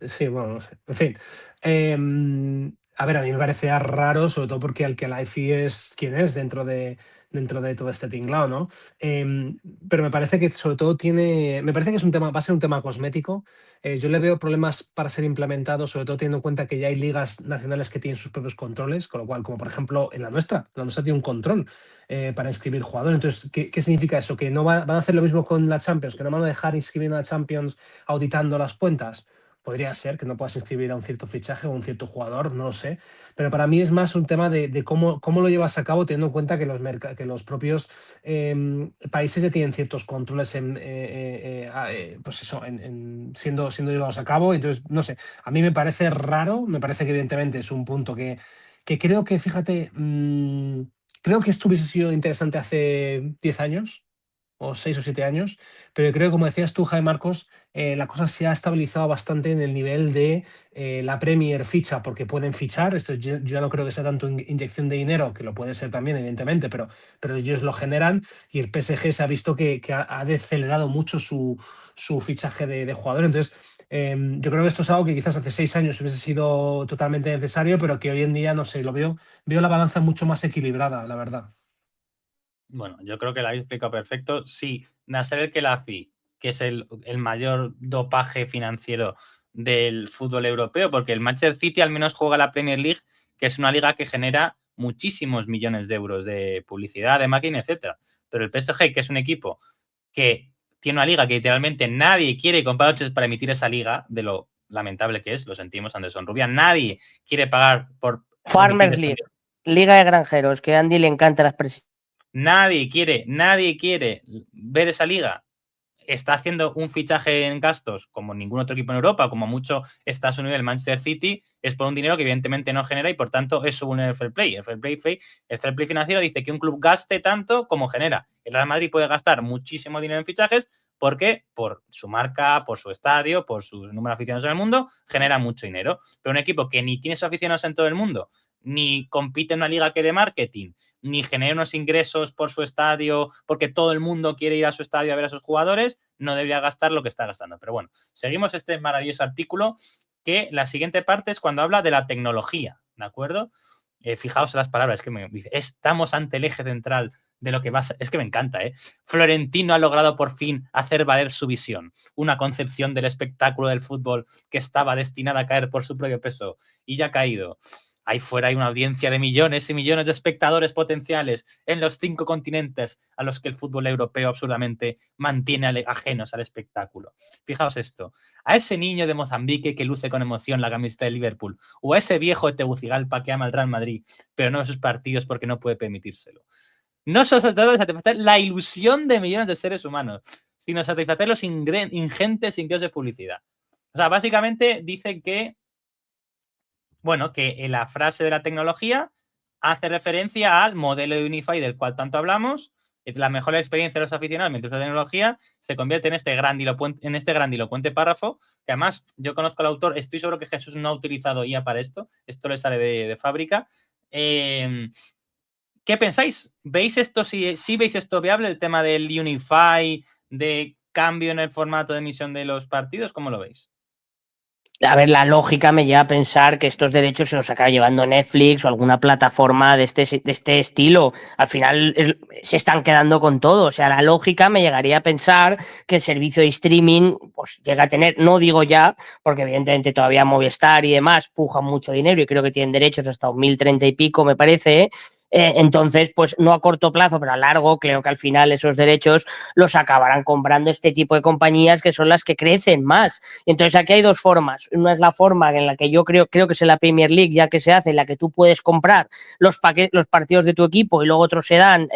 [SPEAKER 4] Sí, bueno, no sé. En fin. A ver, a mí me parecía raro, sobre todo porque Al-Khelaifi es quien es dentro de todo este tinglado, ¿no? Pero me parece que sobre todo me parece que es un tema, va a ser un tema cosmético. Yo le veo problemas para ser implementado, sobre todo teniendo en cuenta que ya hay ligas nacionales que tienen sus propios controles, con lo cual, como por ejemplo en la nuestra tiene un control para inscribir jugadores. Entonces, ¿qué significa eso? ¿Que no van a hacer lo mismo con la Champions? ¿Que no van a dejar inscribir a la Champions auditando las cuentas? Podría ser que no puedas inscribir a un cierto fichaje o a un cierto jugador, no lo sé. Pero para mí es más un tema de cómo lo llevas a cabo, teniendo en cuenta que que los propios países ya tienen ciertos controles pues eso, siendo llevados a cabo. Entonces, no sé, a mí me parece raro, me parece que evidentemente es un punto que creo que, fíjate, creo que esto hubiese sido interesante hace 10 años. o 6 o 7 años, pero creo, como decías tú, Jaime Marcos, la cosa se ha estabilizado bastante en el nivel de la Premier ficha, porque pueden fichar. Esto yo ya no creo que sea tanto inyección de dinero, que lo puede ser también, evidentemente, pero ellos lo generan, y el PSG se ha visto que ha decelerado mucho su fichaje de jugadores. Entonces, yo creo que esto es algo que quizás hace 6 años hubiese sido totalmente necesario, pero que hoy en día, no sé, veo la balanza mucho más equilibrada, la verdad.
[SPEAKER 1] Bueno, yo creo que lo habéis explicado perfecto. Sí, Nasser El Khelaifi, que es el mayor dopaje financiero del fútbol europeo, porque el Manchester City al menos juega la Premier League, que es una liga que genera muchísimos millones de euros de publicidad, de máquina, etcétera. Pero el PSG, que es un equipo que tiene una liga que literalmente nadie quiere comprar noches para emitir esa liga, de lo lamentable que es, lo sentimos, Anderson Rubia, nadie quiere pagar por emitir
[SPEAKER 3] Farmers
[SPEAKER 1] esa
[SPEAKER 3] League,
[SPEAKER 1] liga.
[SPEAKER 3] Liga de Granjeros, que a Andy le encanta la expresión.
[SPEAKER 1] Nadie quiere ver esa liga. Está haciendo un fichaje en gastos como ningún otro equipo en Europa, como mucho está a su nivel Manchester City, es por un dinero que evidentemente no genera y por tanto eso vulnera el fair play. El fair play financiero dice que un club gaste tanto como genera. El Real Madrid puede gastar muchísimo dinero en fichajes porque por su marca, por su estadio, por su número de aficionados en el mundo, genera mucho dinero. Pero un equipo que ni tiene sus aficionados en todo el mundo, ni compite en una liga que de marketing, ni genera unos ingresos por su estadio, porque todo el mundo quiere ir a su estadio a ver a sus jugadores, no debería gastar lo que está gastando. Pero bueno, seguimos este maravilloso artículo, que la siguiente parte es cuando habla de la tecnología, ¿de acuerdo? Fijaos en las palabras, que me dice, estamos ante el eje central de lo que va a ser. Es que me encanta, ¿eh? Florentino ha logrado por fin hacer valer su visión, una concepción del espectáculo del fútbol que estaba destinada a caer por su propio peso y ya ha caído. Ahí fuera hay una audiencia de millones y millones de espectadores potenciales en los 5 continentes a los que el fútbol europeo absurdamente mantiene ajenos al espectáculo. Fijaos esto, a ese niño de Mozambique que luce con emoción la camiseta de Liverpool, o a ese viejo de Tegucigalpa que ama el Real Madrid, pero no ve sus partidos porque no puede permitírselo. No solo se trata de satisfacer la ilusión de millones de seres humanos, sino satisfacer los ingentes ingresos de publicidad. O sea, básicamente dicen que bueno, que la frase de la tecnología hace referencia al modelo de Unify del cual tanto hablamos. La mejor experiencia de los aficionados mientras la tecnología se convierte en este grandilocuente párrafo, que además yo conozco al autor, estoy seguro que Jesús no ha utilizado IA para esto le sale de fábrica. ¿Qué pensáis? ¿Veis esto, si veis esto viable, el tema del Unify, de cambio en el formato de emisión de los partidos? ¿Cómo lo veis?
[SPEAKER 3] A ver, la lógica me lleva a pensar que estos derechos se los acaba llevando Netflix o alguna plataforma de este estilo. Al final se están quedando con todo. O sea, la lógica me llegaría a pensar que el servicio de streaming pues llega a tener, no digo ya, porque evidentemente todavía Movistar y demás pujan mucho dinero y creo que tienen derechos hasta 2030 y pico, me parece. Entonces, pues no a corto plazo, pero a largo, creo que al final esos derechos los acabarán comprando este tipo de compañías que son las que crecen más. Entonces aquí hay dos formas. Una es la forma en la que yo creo que es en la Premier League ya que se hace, en la que tú puedes comprar los partidos de tu equipo y luego otros se dan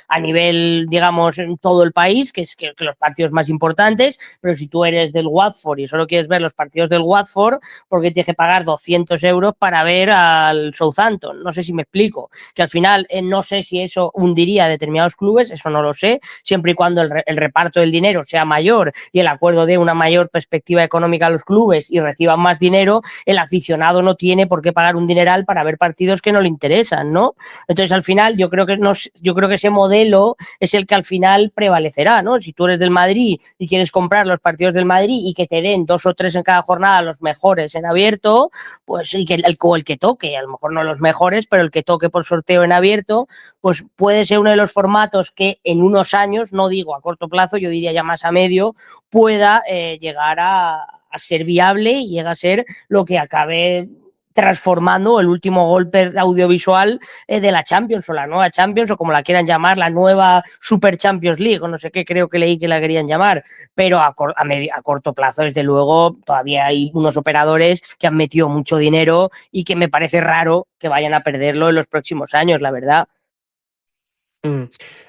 [SPEAKER 3] a nivel, digamos, en todo el país, que es que los partidos más importantes, pero si tú eres del Watford y solo quieres ver los partidos del Watford, porque tienes que pagar 200 euros para ver al Southampton. No sé si me explico. Que al final no sé si eso hundiría a determinados clubes, eso no lo sé, siempre y cuando el reparto del dinero sea mayor y el acuerdo dé una mayor perspectiva económica a los clubes y reciban más dinero, el aficionado no tiene por qué pagar un dineral para ver partidos que no le interesan, ¿no? Entonces, al final, yo creo que ese modelo es el que al final prevalecerá, ¿no? Si tú eres del Madrid y quieres comprar los partidos del Madrid y que te den 2 o 3 en cada jornada, los mejores en abierto, pues y que el que toque, a lo mejor no los mejores, pero el que toque por sorteo en abierto, pues puede ser uno de los formatos que en unos años, no digo a corto plazo, yo diría ya más a medio, pueda llegar a ser viable y llega a ser lo que acabe transformando el último golpe audiovisual de la Champions o la nueva Champions o como la quieran llamar, la nueva Super Champions League o no sé qué, creo que leí que la querían llamar, pero a corto plazo desde luego todavía hay unos operadores que han metido mucho dinero y que me parece raro que vayan a perderlo en los próximos años, la verdad.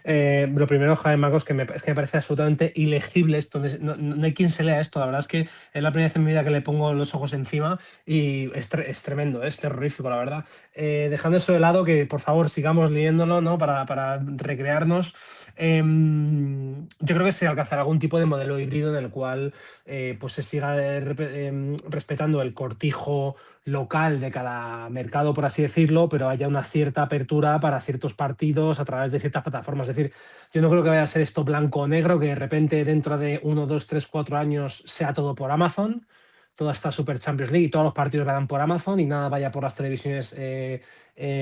[SPEAKER 4] Lo primero, Javier Marcos, es que me parece absolutamente ilegible esto. No hay quien se lea esto. La verdad es que es la primera vez en mi vida que le pongo los ojos encima y es tremendo, es terrorífico, la verdad. Dejando eso de lado, que por favor sigamos leyéndolo, ¿no? Para recrearnos. Yo creo que se alcanzará algún tipo de modelo híbrido en el cual pues se siga respetando el cortijo local de cada mercado, por así decirlo, pero haya una cierta apertura para ciertos partidos a través de ciertas plataformas. Es decir, yo no creo que vaya a ser esto blanco o negro, que de repente dentro de 1, 2, 3, 4 años sea todo por Amazon, toda esta Super Champions League y todos los partidos vayan por Amazon y nada vaya por las televisiones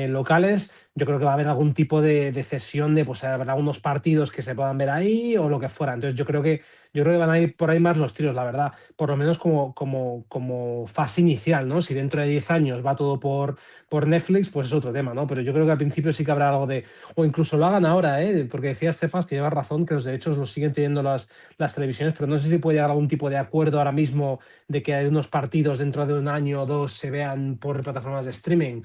[SPEAKER 4] locales. Yo creo que va a haber algún tipo de cesión de, pues habrá algunos partidos que se puedan ver ahí o lo que fuera. Entonces yo creo que van a ir por ahí más los tiros, la verdad, por lo menos como fase inicial, ¿no? Si dentro de 10 años va todo por Netflix, pues es otro tema, ¿no? Pero yo creo que al principio sí que habrá algo de, o incluso lo hagan ahora, ¿eh? Porque decía Estefas que lleva razón, que los derechos los siguen teniendo las televisiones, pero no sé si puede llegar a algún tipo de acuerdo ahora mismo de que hay unos partidos dentro de un año o dos se vean por plataformas de streaming.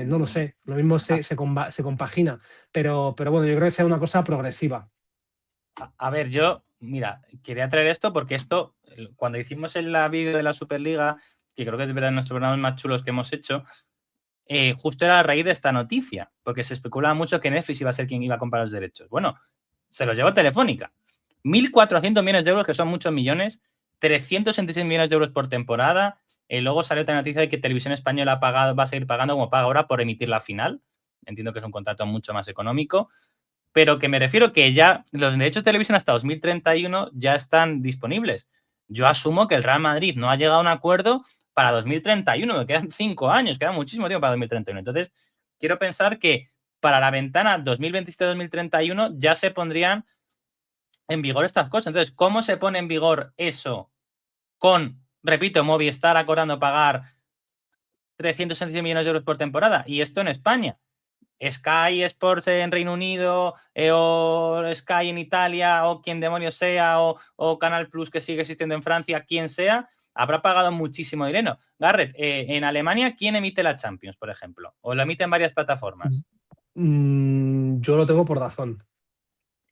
[SPEAKER 4] No lo sé, lo mismo se compagina, pero bueno, yo creo que sea una cosa progresiva.
[SPEAKER 1] A ver, yo, mira, quería traer esto porque esto, cuando hicimos el vídeo de la Superliga, que creo que es de verdad nuestros programas más chulos que hemos hecho, justo era a raíz de esta noticia, porque se especulaba mucho que Netflix iba a ser quien iba a comprar los derechos. Bueno, se los llevó Telefónica. 1.400 millones de euros, que son muchos millones, 366 millones de euros por temporada. Luego salió otra noticia de que Televisión Española va a seguir pagando como paga ahora por emitir la final. Entiendo que es un contrato mucho más económico, pero que me refiero que ya los derechos de televisión hasta 2031 ya están disponibles. Yo asumo que el Real Madrid no ha llegado a un acuerdo para 2031, me quedan 5 años, queda muchísimo tiempo para 2031. Entonces, quiero pensar que para la ventana 2027-2031 ya se pondrían en vigor estas cosas. Entonces, ¿cómo se pone en vigor eso con, repito, Movistar acordando pagar 360 millones de euros por temporada? Y esto en España. Sky Sports en Reino Unido, o Sky en Italia, o quien demonios sea, o Canal Plus que sigue existiendo en Francia, quien sea, habrá pagado muchísimo dinero. Garrett, en Alemania, ¿quién emite la Champions, por ejemplo? ¿O lo emite en varias plataformas?
[SPEAKER 4] Yo lo tengo por DAZN.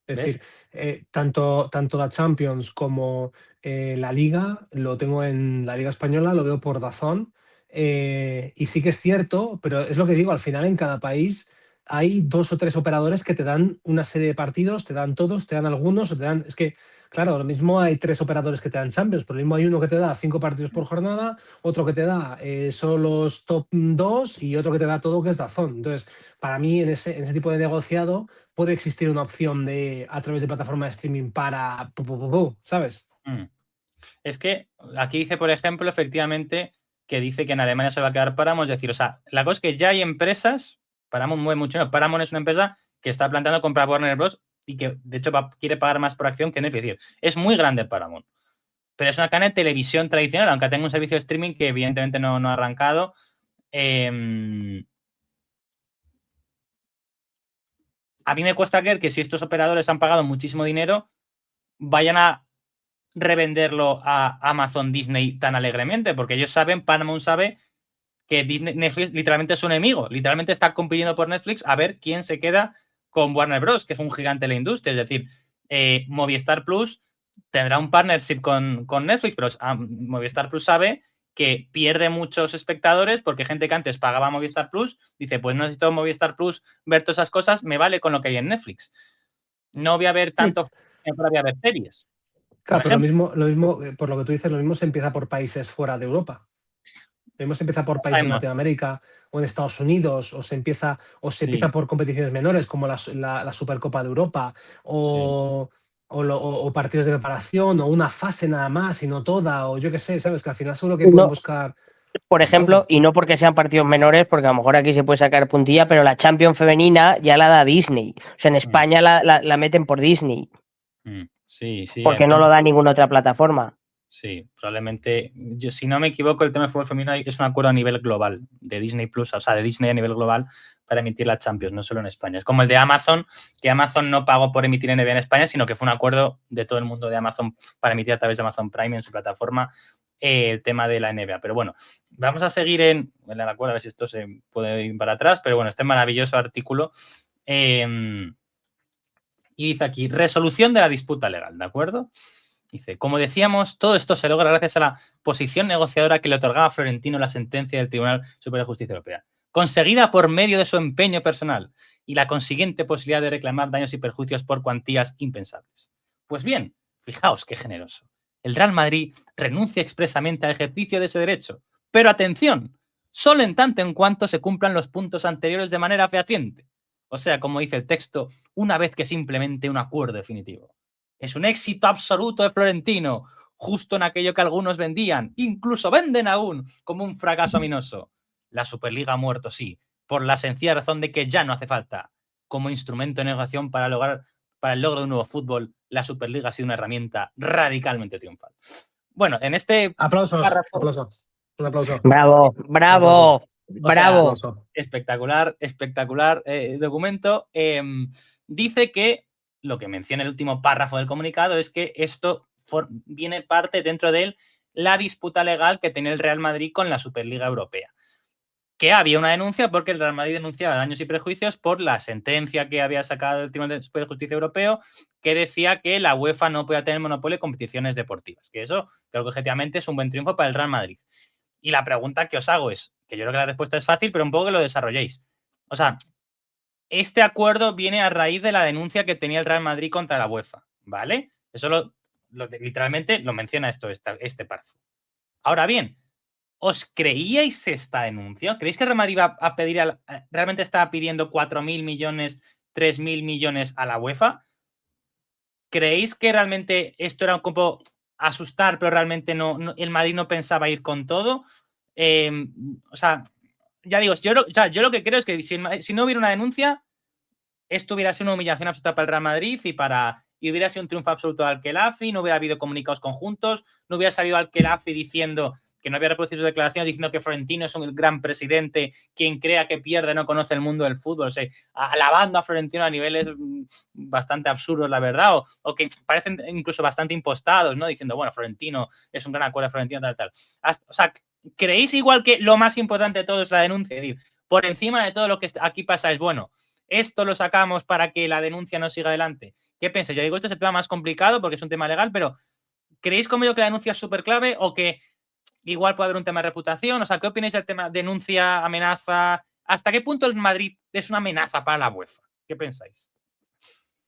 [SPEAKER 4] Es
[SPEAKER 1] ¿Ves?
[SPEAKER 4] decir, tanto la Champions como la Liga, lo tengo en la Liga Española, lo veo por DAZN. Y sí que es cierto, pero es lo que digo, al final en cada país hay 2 o 3 operadores que te dan una serie de partidos, te dan todos, te dan algunos, o te dan. Es que, claro, lo mismo hay 3 operadores que te dan Champions, pero lo mismo hay uno que te da 5 partidos por jornada, otro que te da solo los top 2 y otro que te da todo, que es DAZN. Entonces, para mí, en ese tipo de negociado puede existir una opción de a través de plataforma de streaming para ¿sabes?
[SPEAKER 1] Es que aquí dice, por ejemplo, efectivamente, que dice que en Alemania se va a quedar Paramount. Es decir, o sea, la cosa es que ya hay empresas, Paramount mueve mucho, no, Paramount es una empresa que está planteando comprar Warner Bros. Y que, de hecho, quiere pagar más por acción que Netflix. Es decir, es muy grande Paramount. Pero es una cadena de televisión tradicional, aunque tenga un servicio de streaming que evidentemente no ha arrancado. A mí me cuesta creer que si estos operadores han pagado muchísimo dinero, vayan a revenderlo a Amazon Disney tan alegremente, porque ellos saben, Paramount sabe que Netflix literalmente es un enemigo, literalmente está compitiendo por Netflix a ver quién se queda con Warner Bros., que es un gigante de la industria. Es decir, Movistar Plus tendrá un partnership con Netflix, pero Movistar Plus sabe que pierde muchos espectadores porque gente que antes pagaba Movistar Plus dice, pues no necesito Movistar Plus ver todas esas cosas, me vale con lo que hay en Netflix. No voy a ver
[SPEAKER 4] Sí,
[SPEAKER 1] tanto, voy a ver series, por
[SPEAKER 4] claro, pero
[SPEAKER 1] ejemplo.
[SPEAKER 4] lo mismo, por lo que tú dices, lo mismo se empieza por países fuera de Europa. Lo mismo se empieza por países en
[SPEAKER 1] Sabemos.
[SPEAKER 4] Latinoamérica o en Estados Unidos, o se empieza
[SPEAKER 1] Sí,
[SPEAKER 4] por competiciones menores como la Supercopa de Europa,
[SPEAKER 1] sí.
[SPEAKER 4] o partidos de preparación, o una fase nada más y no toda, o yo qué sé, ¿sabes? Que al final seguro que pueden
[SPEAKER 3] No,
[SPEAKER 4] buscar
[SPEAKER 3] por ejemplo,
[SPEAKER 4] algo.
[SPEAKER 3] y no porque sean partidos menores, porque a lo mejor aquí se puede sacar puntilla, pero la Champions femenina ya la da Disney. O sea, en
[SPEAKER 1] Mm,
[SPEAKER 3] España la meten por Disney,
[SPEAKER 1] Sí, sí,
[SPEAKER 3] porque no lo
[SPEAKER 1] entonces,
[SPEAKER 3] da ninguna otra plataforma.
[SPEAKER 1] sí, probablemente, yo, si no me equivoco, el tema del fútbol femenino es un acuerdo a nivel global de Disney Plus, o sea, de Disney a nivel global para emitir la Champions, no solo en España. Es como el de Amazon, que Amazon no pagó por emitir NBA en España, sino que fue un acuerdo de todo el mundo de Amazon para emitir a través de Amazon Prime en su plataforma el tema de la NBA. Pero bueno, vamos a seguir en el acuerdo, a ver si esto se puede ir para atrás, pero bueno, este maravilloso artículo. Y dice aquí, resolución de la disputa legal, ¿de acuerdo? Dice, como decíamos, todo esto se logra gracias a la posición negociadora que le otorgaba a Florentino la sentencia del Tribunal Superior de Justicia Europea, conseguida por medio de su empeño personal y la consiguiente posibilidad de reclamar daños y perjuicios por cuantías impensables. Pues bien, fijaos qué generoso. El Real Madrid renuncia expresamente al ejercicio de ese derecho, pero atención, solo en tanto en cuanto se cumplan los puntos anteriores de manera fehaciente. O sea, como dice el texto, una vez que simplemente un acuerdo definitivo. Es un éxito absoluto de Florentino, justo en aquello que algunos vendían, incluso venden aún, como un fracaso ominoso. La Superliga ha muerto, sí, por la sencilla razón de que ya no hace falta. Como instrumento de negociación para el logro de un nuevo fútbol, la Superliga ha sido una herramienta radicalmente triunfal. Bueno, en este
[SPEAKER 4] Aplausos,
[SPEAKER 1] párrafo,
[SPEAKER 4] aplausos. Un aplauso.
[SPEAKER 3] Bravo, bravo,
[SPEAKER 1] o
[SPEAKER 3] bravo.
[SPEAKER 1] sea, espectacular documento. Dice que lo que menciona el último párrafo del comunicado es que esto viene parte dentro de la disputa legal que tenía el Real Madrid con la Superliga Europea. Que había una denuncia porque el Real Madrid denunciaba daños y perjuicios por la sentencia que había sacado el Tribunal de Justicia Europeo que decía que la UEFA no podía tener monopolio en competiciones deportivas. Que eso creo que objetivamente es un buen triunfo para el Real Madrid. Y la pregunta que os hago es, que yo creo que la respuesta es fácil, pero un poco que lo desarrolléis. O sea, este acuerdo viene a raíz de la denuncia que tenía el Real Madrid contra la UEFA, ¿vale? Eso literalmente lo menciona este párrafo. Ahora bien, ¿os creíais esta denuncia? ¿Creéis que el Real Madrid iba a pedir, realmente estaba pidiendo 4.000 millones, 3.000 millones a la UEFA? ¿Creéis que realmente esto era un poco asustar, pero realmente el Madrid no pensaba ir con todo? O sea, ya digo, yo lo que creo es que si no hubiera una denuncia, esto hubiera sido una humillación absoluta para el Real Madrid y hubiera sido un triunfo absoluto de Al-Khelafi, no hubiera habido comunicados conjuntos, no hubiera salido Al-Khelafi diciendo que no había reproducido sus declaraciones, diciendo que Florentino es un gran presidente, quien crea que pierde no conoce el mundo del fútbol, o sea, alabando a Florentino a niveles bastante absurdos, la verdad, o que parecen incluso bastante impostados, ¿no? Diciendo, bueno, Florentino es un gran acuerdo de Florentino, tal. O sea, ¿creéis igual que lo más importante de todo es la denuncia? Es decir, por encima de todo lo que aquí pasa es, bueno, esto lo sacamos para que la denuncia no siga adelante. ¿Qué pensáis? Yo digo, este es el tema más complicado porque es un tema legal, pero ¿creéis como yo que la denuncia es súper clave o que igual puede haber un tema de reputación? O sea, ¿qué opináis del tema denuncia, amenaza? ¿Hasta qué punto el Madrid es una amenaza para la UEFA? ¿Qué pensáis?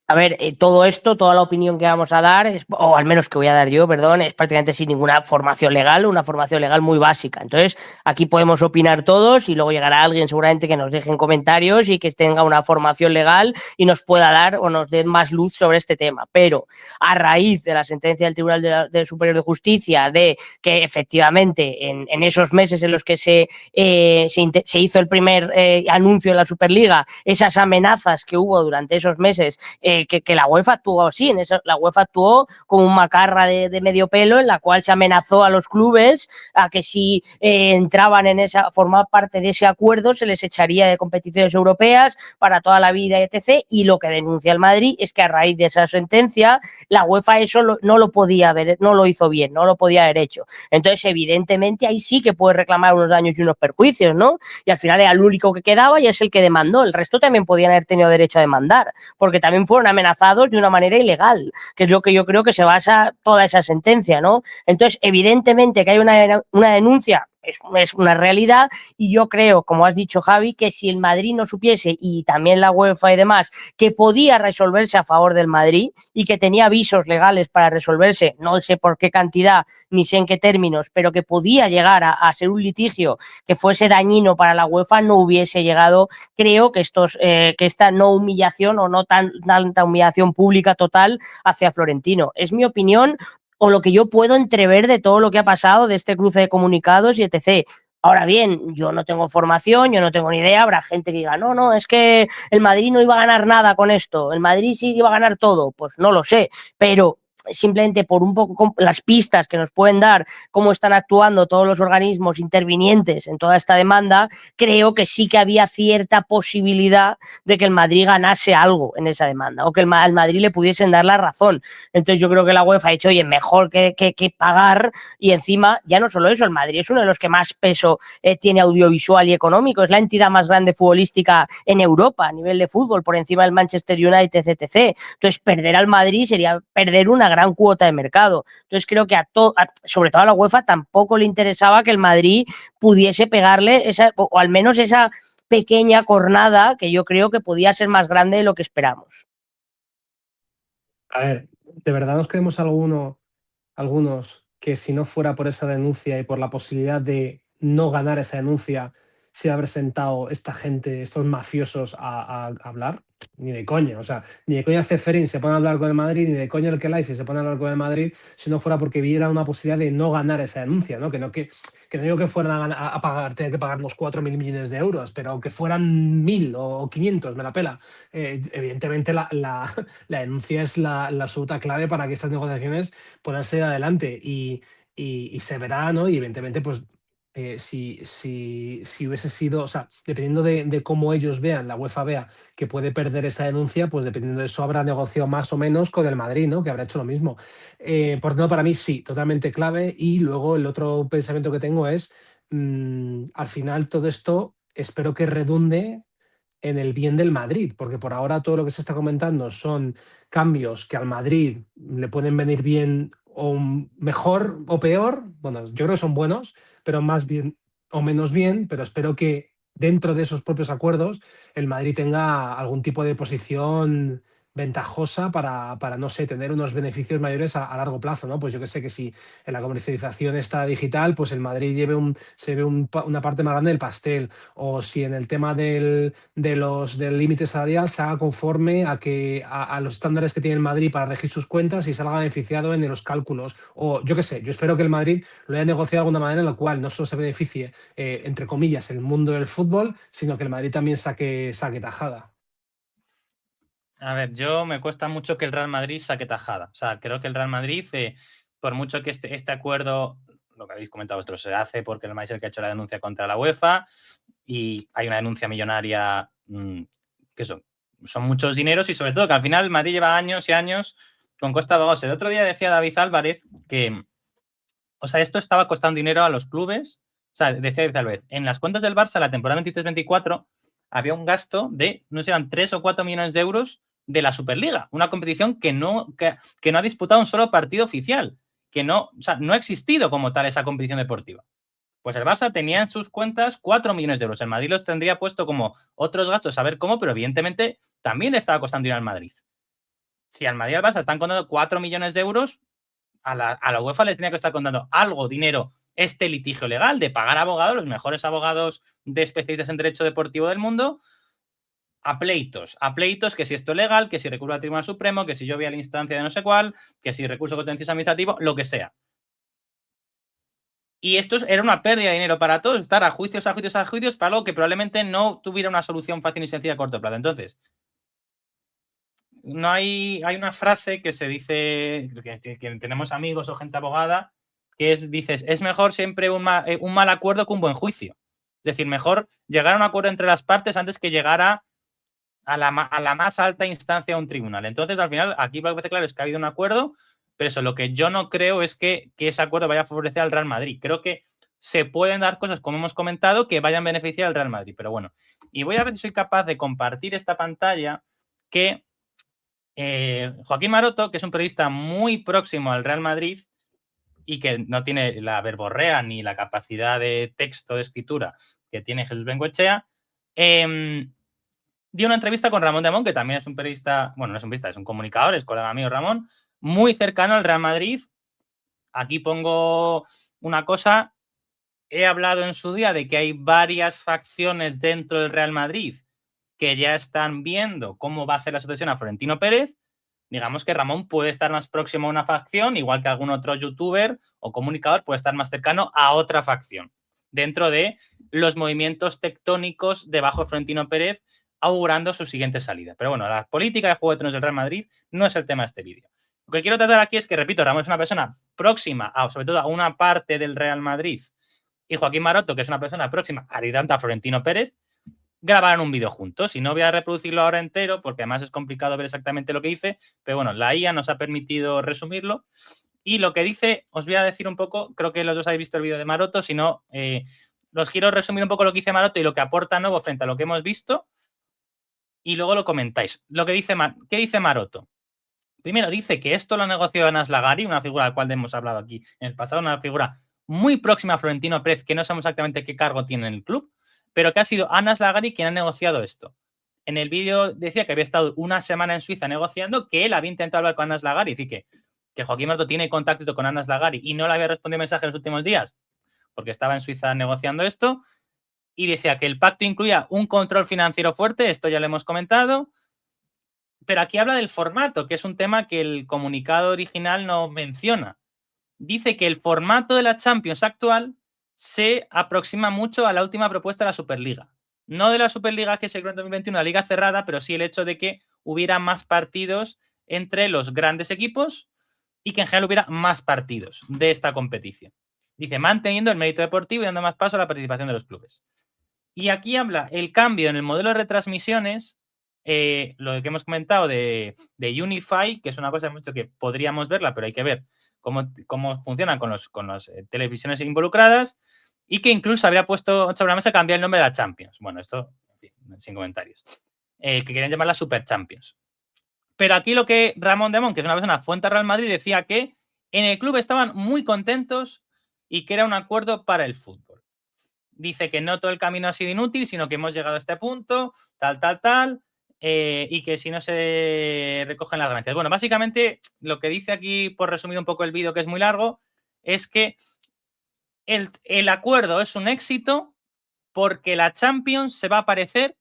[SPEAKER 3] A ver, todo esto, toda la opinión que vamos a dar, o al menos que voy a dar yo, perdón, es prácticamente sin ninguna formación legal, una formación legal muy básica. Entonces, aquí podemos opinar todos y luego llegará alguien seguramente que nos deje en comentarios y que tenga una formación legal y nos pueda dar o nos dé más luz sobre este tema. Pero a raíz de la sentencia del Tribunal Superior de Justicia de que efectivamente en esos meses en los que se hizo el primer anuncio de la Superliga, esas amenazas que hubo durante esos meses, que la UEFA actuó así, la UEFA actuó como un macarra de medio pelo en la cual se amenazó a los clubes a que si entraban en formar parte de ese acuerdo se les echaría de competiciones europeas para toda la vida, etc. Y lo que denuncia el Madrid es que a raíz de esa sentencia la UEFA eso no lo podía haber, no lo hizo bien, no lo podía haber hecho. Entonces, evidentemente, ahí sí que puede reclamar unos daños y unos perjuicios, ¿no? Y al final era el único que quedaba y es el que demandó. El resto también podían haber tenido derecho a demandar, porque también fueron amenazados de una manera ilegal, que es lo que yo creo que se basa toda esa sentencia, ¿no? Entonces, evidentemente que hay una denuncia, es una realidad, y yo creo, como has dicho, Javi, que si el Madrid no supiese, y también la UEFA y demás, que podía resolverse a favor del Madrid y que tenía visos legales para resolverse, no sé por qué cantidad ni sé en qué términos, pero que podía llegar a ser un litigio que fuese dañino para la UEFA, no hubiese llegado, creo, que esta no humillación o no tanta humillación pública total hacia Florentino. Es mi opinión, o lo que yo puedo entrever de todo lo que ha pasado, de este cruce de comunicados y etc. Ahora bien, yo no tengo formación, yo no tengo ni idea, habrá gente que diga, no, es que el Madrid no iba a ganar nada con esto, el Madrid sí iba a ganar todo, pues no lo sé, pero simplemente por un poco las pistas que nos pueden dar, cómo están actuando todos los organismos intervinientes en toda esta demanda, creo que sí que había cierta posibilidad de que el Madrid ganase algo en esa demanda o que al Madrid le pudiesen dar la razón. Entonces yo creo que la UEFA ha dicho, oye, mejor que pagar, y encima ya no solo eso, el Madrid es uno de los que más peso tiene audiovisual y económico, es la entidad más grande futbolística en Europa a nivel de fútbol, por encima del Manchester United, etc. Entonces perder al Madrid sería perder una gran cuota de mercado. Entonces creo que sobre todo a la UEFA tampoco le interesaba que el Madrid pudiese pegarle esa, o al menos esa pequeña cornada que yo creo que podía ser más grande de lo que esperamos.
[SPEAKER 4] A ver, ¿de verdad nos creemos algunos que si no fuera por esa denuncia y por la posibilidad de no ganar esa denuncia, se habrá sentado esta gente, estos mafiosos a hablar? Ni de coña, o sea, ni de coña Ceferín se pone a hablar con el Madrid, ni de coña el Kelaifi se pone a hablar con el Madrid, si no fuera porque viera una posibilidad de no ganar esa denuncia, ¿no? Que no digo que fueran a pagar, tener que pagar los 4.000 millones de euros, pero que fueran 1.000 o 500, me la pela. Evidentemente la denuncia es la absoluta clave para que estas negociaciones puedan seguir adelante y se verá, ¿no? Y evidentemente, pues si hubiese sido, o sea, dependiendo de cómo ellos vean, la UEFA vea que puede perder esa denuncia, pues dependiendo de eso habrá negociado más o menos con el Madrid, ¿no? Que habrá hecho lo mismo. Por tanto, para mí sí, totalmente clave. Y luego el otro pensamiento que tengo es, al final todo esto espero que redunde en el bien del Madrid, porque por ahora todo lo que se está comentando son cambios que al Madrid le pueden venir bien o mejor o peor. Bueno, yo creo que son buenos, pero más bien o menos bien, pero espero que dentro de esos propios acuerdos el Madrid tenga algún tipo de posición ventajosa para no sé, tener unos beneficios mayores a largo plazo, ¿no? Pues yo que sé que si en la comercialización está digital, pues el Madrid se ve una parte más grande del pastel, o si en el tema del límite salarial se haga conforme a los estándares que tiene el Madrid para regir sus cuentas y salga beneficiado en los cálculos. O yo qué sé, yo espero que el Madrid lo haya negociado de alguna manera en la cual no solo se beneficie, entre comillas, el mundo del fútbol, sino que el Madrid también saque tajada.
[SPEAKER 1] A ver, yo me cuesta mucho que el Real Madrid saque tajada. O sea, creo que el Real Madrid, por mucho que este acuerdo, lo que habéis comentado vosotros, se hace porque el Madrid es el que ha hecho la denuncia contra la UEFA y hay una denuncia millonaria que son muchos dineros y sobre todo que al final el Madrid lleva años y años con Costa Bagos. El otro día decía David Álvarez que, o sea, esto estaba costando dinero a los clubes. O sea, decía David Álvarez, en las cuentas del Barça la temporada 23-24 había un gasto de, no sé, eran 3 o 4 millones de euros de la Superliga, una competición que no ha disputado un solo partido oficial, que no ha existido como tal esa competición deportiva. Pues el Barça tenía en sus cuentas 4 millones de euros. El Madrid los tendría puesto como otros gastos, a ver cómo, pero evidentemente también le estaba costando ir al Madrid. Si al Madrid y al Barça están contando 4 millones de euros, a la UEFA le tenía que estar contando algo, dinero, este litigio legal de pagar abogados, los mejores abogados de especialistas en derecho deportivo del mundo, a pleitos, que si esto es legal, que si recurso al Tribunal Supremo, que si yo voy a la instancia de no sé cuál, que si recurso contencioso administrativo, lo que sea. Y esto era una pérdida de dinero para todos, estar a juicios para algo que probablemente no tuviera una solución fácil y sencilla a corto plazo. Entonces, no hay una frase que se dice, que tenemos amigos o gente abogada, que dices, es mejor siempre un mal acuerdo que un buen juicio. Es decir, mejor llegar a un acuerdo entre las partes antes que llegar a la más alta instancia de un tribunal. Entonces, al final, aquí lo que parece claro es que ha habido un acuerdo, pero eso, lo que yo no creo es que ese acuerdo vaya a favorecer al Real Madrid. Creo que se pueden dar cosas, como hemos comentado, que vayan a beneficiar al Real Madrid. Pero bueno, y voy a ver si soy capaz de compartir esta pantalla que Joaquín Maroto, que es un periodista muy próximo al Real Madrid y que no tiene la verborrea ni la capacidad de texto, de escritura que tiene Jesús Bengoechea, dio una entrevista con Ramón de Amón, que también es un periodista, bueno, no es un periodista, es un comunicador, es colega mío Ramón, muy cercano al Real Madrid. Aquí pongo una cosa, he hablado en su día de que hay varias facciones dentro del Real Madrid que ya están viendo cómo va a ser la sucesión a Florentino Pérez. Digamos que Ramón puede estar más próximo a una facción, igual que algún otro youtuber o comunicador puede estar más cercano a otra facción, dentro de los movimientos tectónicos debajo de Florentino Pérez, augurando su siguiente salida. Pero bueno, la política de Juego de Tronos del Real Madrid no es el tema de este vídeo. Lo que quiero tratar aquí es que, repito, Ramón es una persona próxima, sobre todo a una parte del Real Madrid, y Joaquín Maroto, que es una persona próxima a Florentino Pérez, grabaron un vídeo juntos. Y no voy a reproducirlo ahora entero, porque además es complicado ver exactamente lo que dice, pero bueno, la IA nos ha permitido resumirlo. Y lo que dice, os voy a decir un poco, creo que los dos habéis visto el vídeo de Maroto, si no, los quiero resumir un poco lo que dice Maroto y lo que aporta nuevo frente a lo que hemos visto, y luego lo comentáis. ¿Qué dice Maroto? Primero, dice que esto lo ha negociado Anas Lagari, una figura de la cual hemos hablado aquí en el pasado, una figura muy próxima a Florentino Pérez, que no sabemos exactamente qué cargo tiene en el club, pero que ha sido Anas Lagari quien ha negociado esto. En el vídeo decía que había estado una semana en Suiza negociando, que él había intentado hablar con Anas Lagari, es decir, que Joaquín Maroto tiene contacto con Anas Lagari y no le había respondido mensaje en los últimos días, porque estaba en Suiza negociando esto, y decía que el pacto incluía un control financiero fuerte, esto ya lo hemos comentado, pero aquí habla del formato, que es un tema que el comunicado original no menciona. Dice que el formato de la Champions actual se aproxima mucho a la última propuesta de la Superliga. No de la Superliga que se creó en 2021, la liga cerrada, pero sí el hecho de que hubiera más partidos entre los grandes equipos y que en general hubiera más partidos de esta competición. Dice, manteniendo el mérito deportivo y dando más paso a la participación de los clubes. Y aquí habla el cambio en el modelo de retransmisiones, lo que hemos comentado de Unify, que es una cosa mucho que podríamos verla, pero hay que ver cómo funcionan con las televisiones involucradas, y que incluso habría puesto sobre la mesa cambiar el nombre de la Champions. Bueno, esto, en fin, sin comentarios. Que querían llamarla Super Champions. Pero aquí lo que Ramón de Amón, que es una persona fuente a Real Madrid, decía que en el club estaban muy contentos y que era un acuerdo para el fútbol. Dice que no todo el camino ha sido inútil, sino que hemos llegado a este punto, tal, y que si no se recogen las ganancias. Bueno, básicamente lo que dice aquí, por resumir un poco el vídeo que es muy largo, es que el acuerdo es un éxito porque la Champions se va a parecer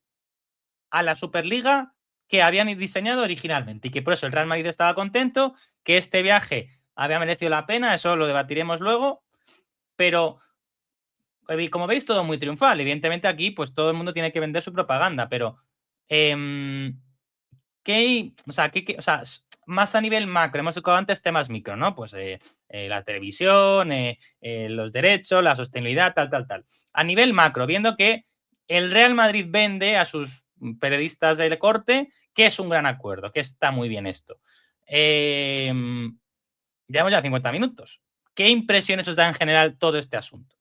[SPEAKER 1] a la Superliga que habían diseñado originalmente y que por eso el Real Madrid estaba contento, que este viaje había merecido la pena, eso lo debatiremos luego, pero como veis todo muy triunfal. Evidentemente aquí pues todo el mundo tiene que vender su propaganda, pero más a nivel macro, hemos tocado antes temas micro, ¿no? Pues la televisión, los derechos, la sostenibilidad, tal. A nivel macro, viendo que el Real Madrid vende a sus periodistas del corte que es un gran acuerdo, que está muy bien esto. Llevamos ya 50 minutos. ¿Qué impresiones os da en general todo este asunto?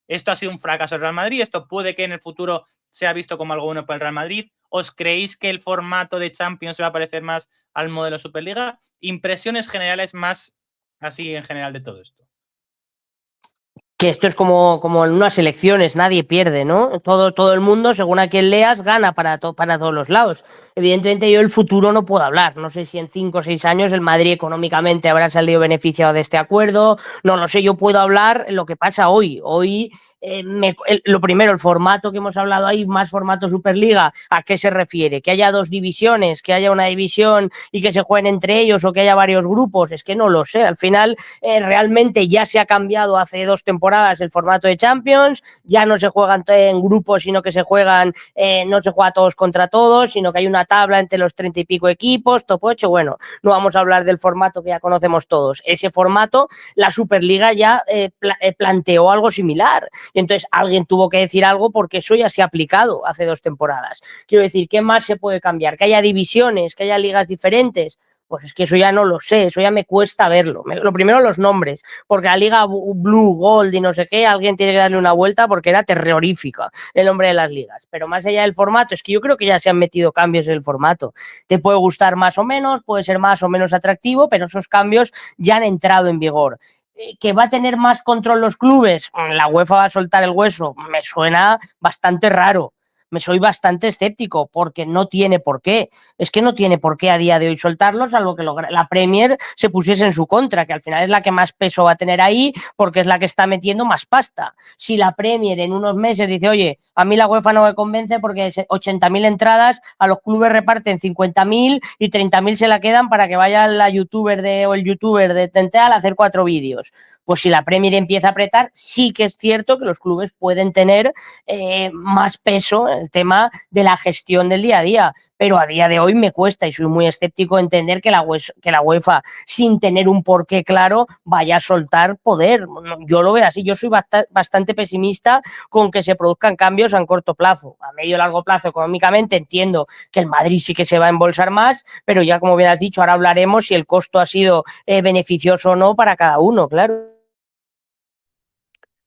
[SPEAKER 1] ¿Esto ha sido un fracaso del Real Madrid? ¿Esto puede que en el futuro sea visto como algo bueno para el Real Madrid? ¿Os creéis que el formato de Champions se va a parecer más al modelo Superliga? Impresiones generales más así en general de todo esto.
[SPEAKER 3] Que esto es como en unas elecciones, nadie pierde, ¿no? Todo el mundo, según a quien leas, gana para todos los lados. Evidentemente yo el futuro no puedo hablar, no sé si en 5 o 6 años el Madrid económicamente habrá salido beneficiado de este acuerdo, no lo sé, yo puedo hablar lo que pasa hoy. Lo primero, el formato que hemos hablado ahí, más formato Superliga, ¿a qué se refiere? ¿Que haya 2 divisiones, que haya una división y que se jueguen entre ellos o que haya varios grupos? Es que no lo sé, al final realmente ya se ha cambiado hace 2 temporadas el formato de Champions, ya no se juegan en grupos, sino que se juegan, no se juega todos contra todos, sino que hay una tabla entre los 30 y pico equipos, top 8, bueno, no vamos a hablar del formato que ya conocemos todos. Ese formato, la Superliga ya planteó algo similar. Y entonces alguien tuvo que decir algo porque eso ya se ha aplicado hace 2 temporadas. Quiero decir, ¿qué más se puede cambiar? ¿Que haya divisiones, que haya ligas diferentes? Pues es que eso ya no lo sé, eso ya me cuesta verlo. Lo primero, los nombres, porque la liga Blue, Gold y no sé qué, alguien tiene que darle una vuelta porque era terrorífica el nombre de las ligas. Pero más allá del formato, es que yo creo que ya se han metido cambios en el formato. Te puede gustar más o menos, puede ser más o menos atractivo, pero esos cambios ya han entrado en vigor. ¿Que va a tener más control los clubes? ¿La UEFA va a soltar el hueso? Me suena bastante raro. Soy bastante escéptico porque no tiene por qué. Es que no tiene por qué a día de hoy soltarlo, salvo que la Premier se pusiese en su contra, que al final es la que más peso va a tener ahí porque es la que está metiendo más pasta. Si la Premier en unos meses dice, oye, a mí la UEFA no me convence porque 80.000 entradas, a los clubes reparten 50.000 y 30.000 se la quedan para que vaya la youtuber o el youtuber de Tenteal a hacer 4 vídeos. Pues si la Premier empieza a apretar, sí que es cierto que los clubes pueden tener más peso el tema de la gestión del día a día, pero a día de hoy me cuesta y soy muy escéptico entender que la UEFA, sin tener un porqué claro, vaya a soltar poder. Yo lo veo así, yo soy bastante pesimista con que se produzcan cambios a corto plazo. A medio y largo plazo, económicamente, entiendo que el Madrid sí que se va a embolsar más, pero ya como bien has dicho, ahora hablaremos si el costo ha sido beneficioso o no para cada uno, claro.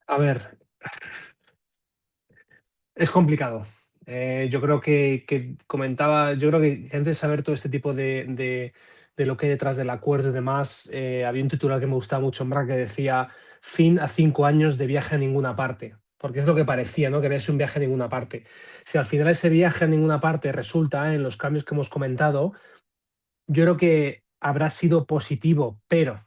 [SPEAKER 4] A ver, es complicado. Yo creo que comentaba, yo creo que antes de saber todo este tipo de lo que hay detrás del acuerdo y demás, había un titular que me gustaba mucho, en verdad, que decía fin a 5 años de viaje a ninguna parte. Porque es lo que parecía, ¿no? Que había sido un viaje a ninguna parte. Si al final ese viaje a ninguna parte resulta en los cambios que hemos comentado, yo creo que habrá sido positivo, pero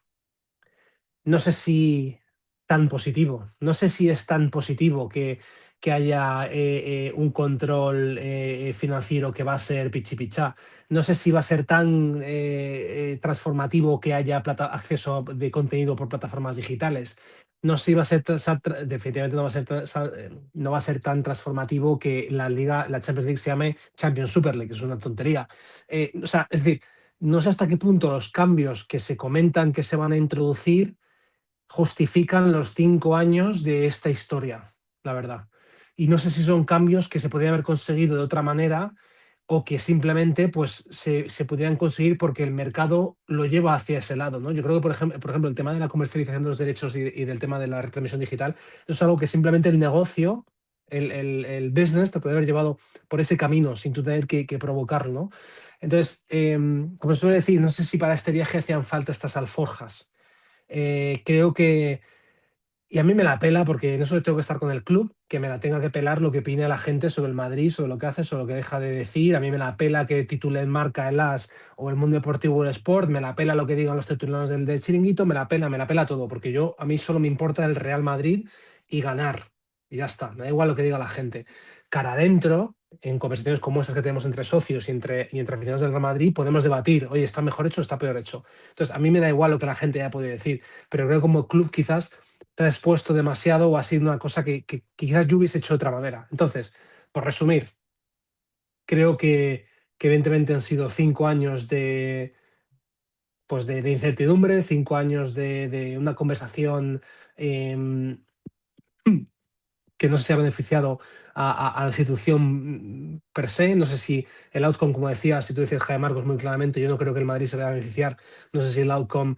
[SPEAKER 4] no sé si tan positivo. No sé si es tan positivo que haya un control financiero que va a ser pichipichá. No sé si va a ser tan transformativo que haya acceso de contenido por plataformas digitales. No sé si va a ser definitivamente no va a ser tan transformativo que la Champions League se llame Champions Super League, que es una tontería. O sea, es decir, no sé hasta qué punto los cambios que se comentan que se van a introducir justifican los 5 años de esta historia, la verdad. Y no sé si son cambios que se podrían haber conseguido de otra manera o que simplemente pues, se podrían conseguir porque el mercado lo lleva hacia ese lado, ¿no? Yo creo que, por ejemplo, el tema de la comercialización de los derechos y del tema de la retransmisión digital, eso es algo que simplemente el negocio, el business, te puede haber llevado por ese camino sin tú tener que provocarlo, ¿no? Entonces, como suele decir, no sé si para este viaje hacían falta estas alforjas. Creo que, y a mí me la pela porque en eso tengo que estar con el club, que me la tenga que pelar lo que opine la gente sobre el Madrid, sobre lo que hace, sobre lo que deja de decir. A mí me la pela que titulen Marca, el As o el Mundo Deportivo o el Sport, me la pela lo que digan los titulares del Chiringuito, me la pela todo, porque a mí solo me importa el Real Madrid y ganar. Y ya está, me da igual lo que diga la gente. Cara adentro, en conversaciones como estas que tenemos entre socios y entre aficionados del Real Madrid, podemos debatir, oye, ¿está mejor hecho o está peor hecho? Entonces, a mí me da igual lo que la gente haya podido decir, pero creo que como club quizás te has expuesto demasiado o ha sido una cosa que quizás yo hubiese hecho de otra manera. Entonces, por resumir, creo que evidentemente han sido 5 años pues de incertidumbre, 5 años de una conversación em, que no sé si ha beneficiado a la institución per se. No sé si el outcome, como decía, si tú dices Jaime Marcos muy claramente, yo no creo que el Madrid se vaya a beneficiar. No sé si el outcome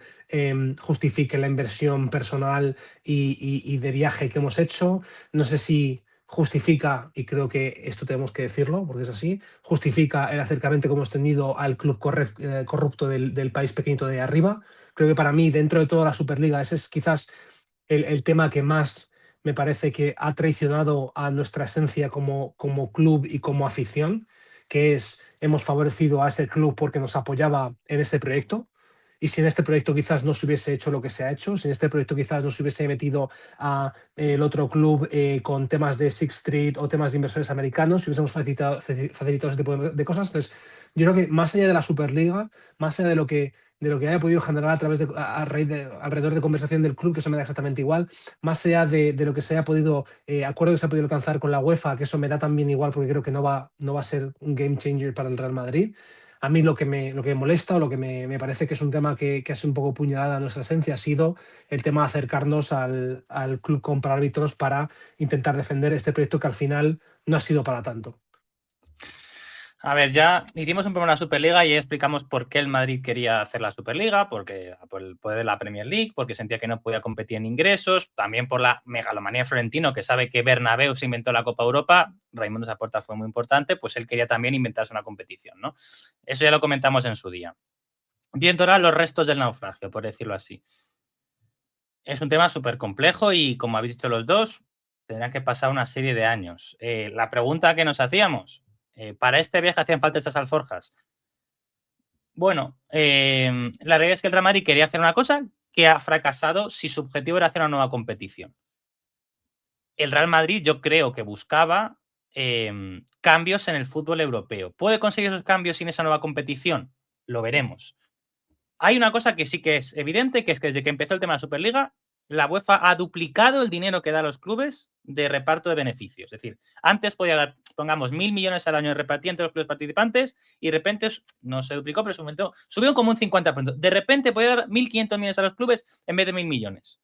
[SPEAKER 4] justifique la inversión personal y de viaje que hemos hecho. No sé si justifica, y creo que esto tenemos que decirlo, porque es así, justifica el acercamiento que hemos tenido al club corrupto del país pequeñito de arriba. Creo que para mí, dentro de toda la Superliga, ese es quizás el tema que más me parece que ha traicionado a nuestra esencia como club y como afición, que es, hemos favorecido a ese club porque nos apoyaba en este proyecto. Y si en este proyecto quizás no se hubiese hecho lo que se ha hecho, si en este proyecto quizás no se hubiese metido a el otro club con temas de Sixth Street o temas de inversores americanos, si hubiésemos facilitado ese tipo de cosas. Entonces, yo creo que más allá de la Superliga, más allá de lo que haya podido generar a través alrededor de conversación del club, que eso me da exactamente igual, más allá de lo que se haya podido, acuerdo que se ha podido alcanzar con la UEFA, que eso me da también igual porque creo que no va a ser un game changer para el Real Madrid. A mí lo que me molesta o lo que me parece que es un tema que ha sido un poco puñalada a nuestra esencia ha sido el tema de acercarnos al club compra árbitros para intentar defender este proyecto que al final no ha sido para tanto.
[SPEAKER 1] A ver, ya hicimos un programa de la Superliga y explicamos por qué el Madrid quería hacer la Superliga, porque por el poder de la Premier League, porque sentía que no podía competir en ingresos, también por la megalomanía de Florentino, que sabe que Bernabéu se inventó la Copa Europa, Raimundo Saporta fue muy importante, pues él quería también inventarse una competición, ¿no? Eso ya lo comentamos en su día. Viendo ahora los restos del naufragio, por decirlo así. Es un tema súper complejo y, como habéis dicho los dos, tendrán que pasar una serie de años. La pregunta que nos hacíamos, ¿para este viaje hacían falta estas alforjas? Bueno, la realidad es que el Real Madrid quería hacer una cosa que ha fracasado si su objetivo era hacer una nueva competición. El Real Madrid yo creo que buscaba cambios en el fútbol europeo. ¿Puede conseguir esos cambios sin esa nueva competición? Lo veremos. Hay una cosa que sí que es evidente, que es que desde que empezó el tema de la Superliga, la UEFA ha duplicado el dinero que da a los clubes de reparto de beneficios. Es decir, antes podía pongamos 1.000 millones al año repartidos entre los clubes participantes y de repente, no se duplicó, pero subió como un 50%. De repente puede dar 1.500 millones a los clubes en vez de 1.000 millones.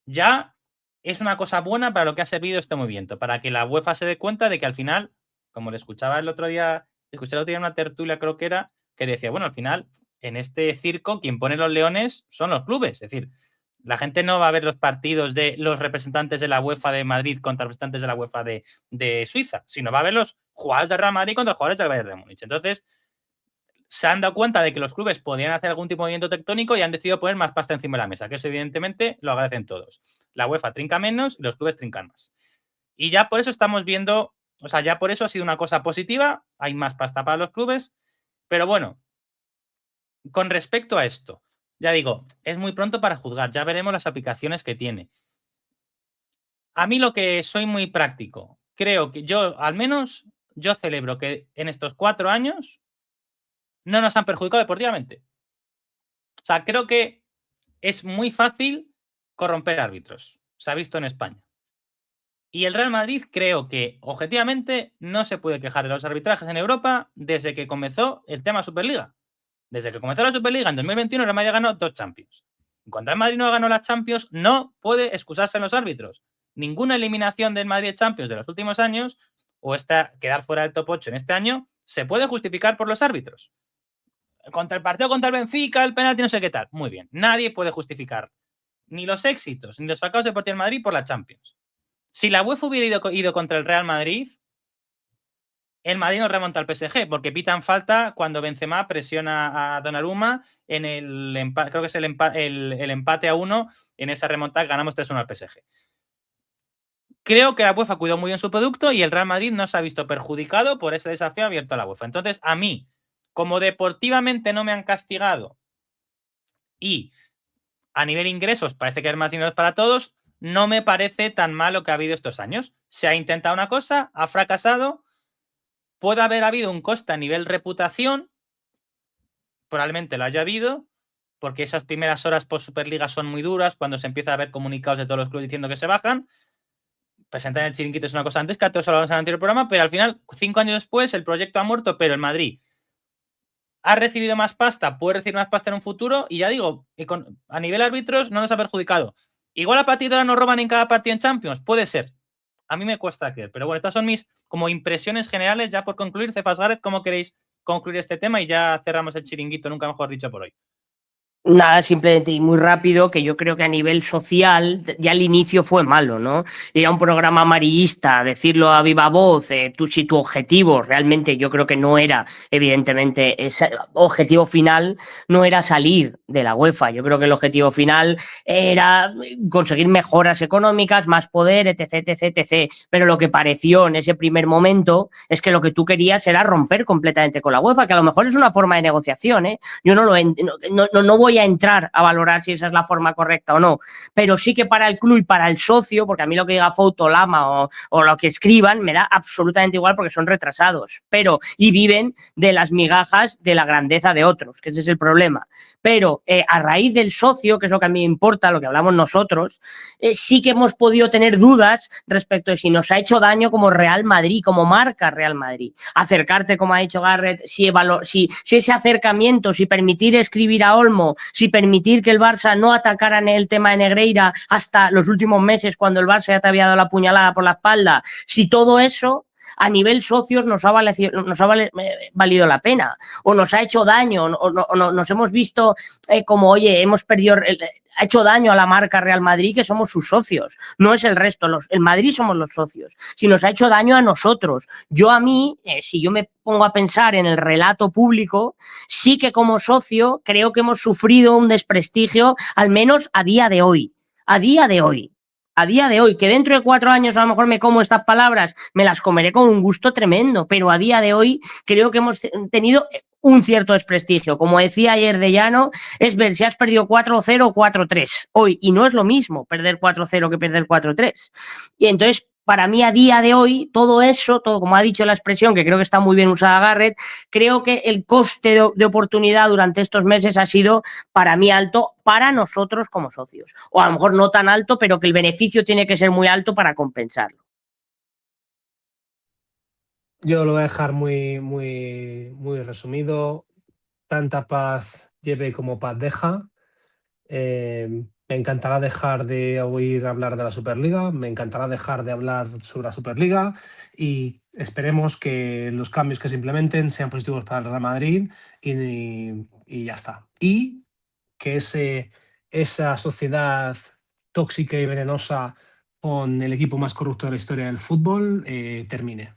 [SPEAKER 1] Ya es una cosa buena para lo que ha servido este movimiento, para que la UEFA se dé cuenta de que al final, como le escuchaba el otro día, en una tertulia, creo que era, que decía, bueno, al final, en este circo, quien pone los leones son los clubes. Es decir, la gente no va a ver los partidos de los representantes de la UEFA de Madrid contra representantes de la UEFA de Suiza, sino va a ver los jugadores del Real Madrid contra los jugadores del Bayern de Múnich. Entonces, se han dado cuenta de que los clubes podían hacer algún tipo de movimiento tectónico y han decidido poner más pasta encima de la mesa, que eso evidentemente lo agradecen todos. La UEFA trinca menos y los clubes trincan más. Y ya por eso estamos viendo, o sea, ya por eso ha sido una cosa positiva, hay más pasta para los clubes, pero bueno, con respecto a esto, ya digo, es muy pronto para juzgar, ya veremos las aplicaciones que tiene. A mí lo que soy muy práctico, creo que yo, al menos, yo celebro que en estos 4 años no nos han perjudicado deportivamente. O sea, creo que es muy fácil corromper árbitros. Se ha visto en España. Y el Real Madrid creo que, objetivamente, no se puede quejar de los arbitrajes en Europa desde que comenzó el tema Superliga. Desde que comenzó la Superliga en 2021, el Real Madrid ganó 2 Champions. En cuanto el Madrid no ganó las Champions, no puede excusarse en los árbitros. Ninguna eliminación del Madrid Champions de los últimos años, o quedar fuera del top 8 en este año, se puede justificar por los árbitros. Contra el partido contra el Benfica, el penalti, no sé qué tal. Muy bien. Nadie puede justificar ni los éxitos ni los fracasos deportivos del Madrid por la Champions. Si la UEFA hubiera ido contra el Real Madrid, el Madrid no remonta al PSG, porque pitan falta cuando Benzema presiona a Donnarumma en el empate, creo que es el empate a 1, en esa remontada ganamos 3-1 al PSG. Creo que la UEFA cuidó muy bien su producto y el Real Madrid no se ha visto perjudicado por ese desafío abierto a la UEFA. Entonces, a mí, como deportivamente no me han castigado y a nivel ingresos parece que hay más dinero para todos, no me parece tan mal lo que ha habido estos años. Se ha intentado una cosa, ha fracasado, puede haber habido un coste a nivel reputación, probablemente lo haya habido, porque esas primeras horas post Superliga son muy duras, cuando se empieza a ver comunicados de todos los clubes diciendo que se bajan. Presentar el chiringuito es una cosa antes, que a todos hablamos en el anterior programa, pero al final, 5 años después, el proyecto ha muerto, pero el Madrid ha recibido más pasta, puede recibir más pasta en un futuro, y ya digo, a nivel árbitros no nos ha perjudicado. Igual a partir de ahora nos roban en cada partido en Champions, puede ser. A mí me cuesta creer, pero bueno, estas son mis como impresiones generales. Ya por concluir, Cefas Gareth, ¿cómo queréis concluir este tema? Y ya cerramos el chiringuito, nunca mejor dicho, por hoy.
[SPEAKER 3] Nada, simplemente y muy rápido, que yo creo que a nivel social ya el inicio fue malo, ¿no? Ir a un programa amarillista, decirlo a viva voz, si tu objetivo realmente yo creo que no era, evidentemente, ese objetivo final no era salir de la UEFA. Yo creo que el objetivo final era conseguir mejoras económicas, más poder, etc, etc, etc. Pero lo que pareció en ese primer momento es que lo que tú querías era romper completamente con la UEFA, que a lo mejor es una forma de negociación, ¿eh? Yo no voy a entrar a valorar si esa es la forma correcta o no, pero sí que para el club y para el socio, porque a mí lo que diga Fouto, Lama o lo que escriban me da absolutamente igual, porque son retrasados, y viven de las migajas de la grandeza de otros, que ese es el problema. Pero a raíz del socio, que es lo que a mí me importa, lo que hablamos nosotros, sí que hemos podido tener dudas respecto de si nos ha hecho daño como Real Madrid, como marca Real Madrid. Acercarte, como ha dicho Gareth, si ese acercamiento, si permitir escribir a Olmo, si permitir que el Barça no atacara en el tema de Negreira hasta los últimos meses, cuando el Barça ya te había dado la puñalada por la espalda, si todo eso a nivel socios nos ha valido la pena, o nos ha hecho daño, o nos hemos visto como, oye, hemos perdido, ha hecho daño a la marca Real Madrid, que somos sus socios, no es el resto, el Madrid somos los socios, si nos ha hecho daño a nosotros. Si yo me pongo a pensar en el relato público, sí que como socio creo que hemos sufrido un desprestigio, al menos a día de hoy, que dentro de 4 años a lo mejor me como estas palabras, me las comeré con un gusto tremendo, pero a día de hoy creo que hemos tenido un cierto desprestigio. Como decía ayer de Llano, es ver si has perdido 4-0 o 4-3 hoy, y no es lo mismo perder 4-0 que perder 4-3. Y entonces, para mí a día de hoy, todo como ha dicho la expresión, que creo que está muy bien usada Gareth, creo que el coste de oportunidad durante estos meses ha sido para mí alto, para nosotros como socios. O a lo mejor no tan alto, pero que el beneficio tiene que ser muy alto para compensarlo.
[SPEAKER 4] Yo lo voy a dejar muy resumido. Tanta paz lleve como paz deja. Me encantará dejar de oír hablar de la Superliga, me encantará dejar de hablar sobre la Superliga y esperemos que los cambios que se implementen sean positivos para el Real Madrid y ya está. Y que esa sociedad tóxica y venenosa con el equipo más corrupto de la historia del fútbol termine.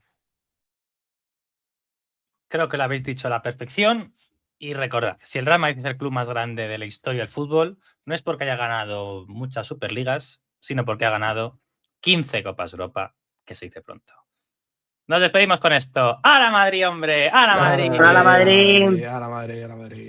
[SPEAKER 1] Creo que lo habéis dicho a la perfección. Y recordad, si el Real Madrid es el club más grande de la historia del fútbol, no es porque haya ganado muchas Superligas, sino porque ha ganado 15 Copas Europa, que se dice pronto. Nos despedimos con esto. ¡A la Madrid, hombre! ¡A la Madrid!
[SPEAKER 3] ¡A la Madrid!
[SPEAKER 4] A la Madrid, a la Madrid.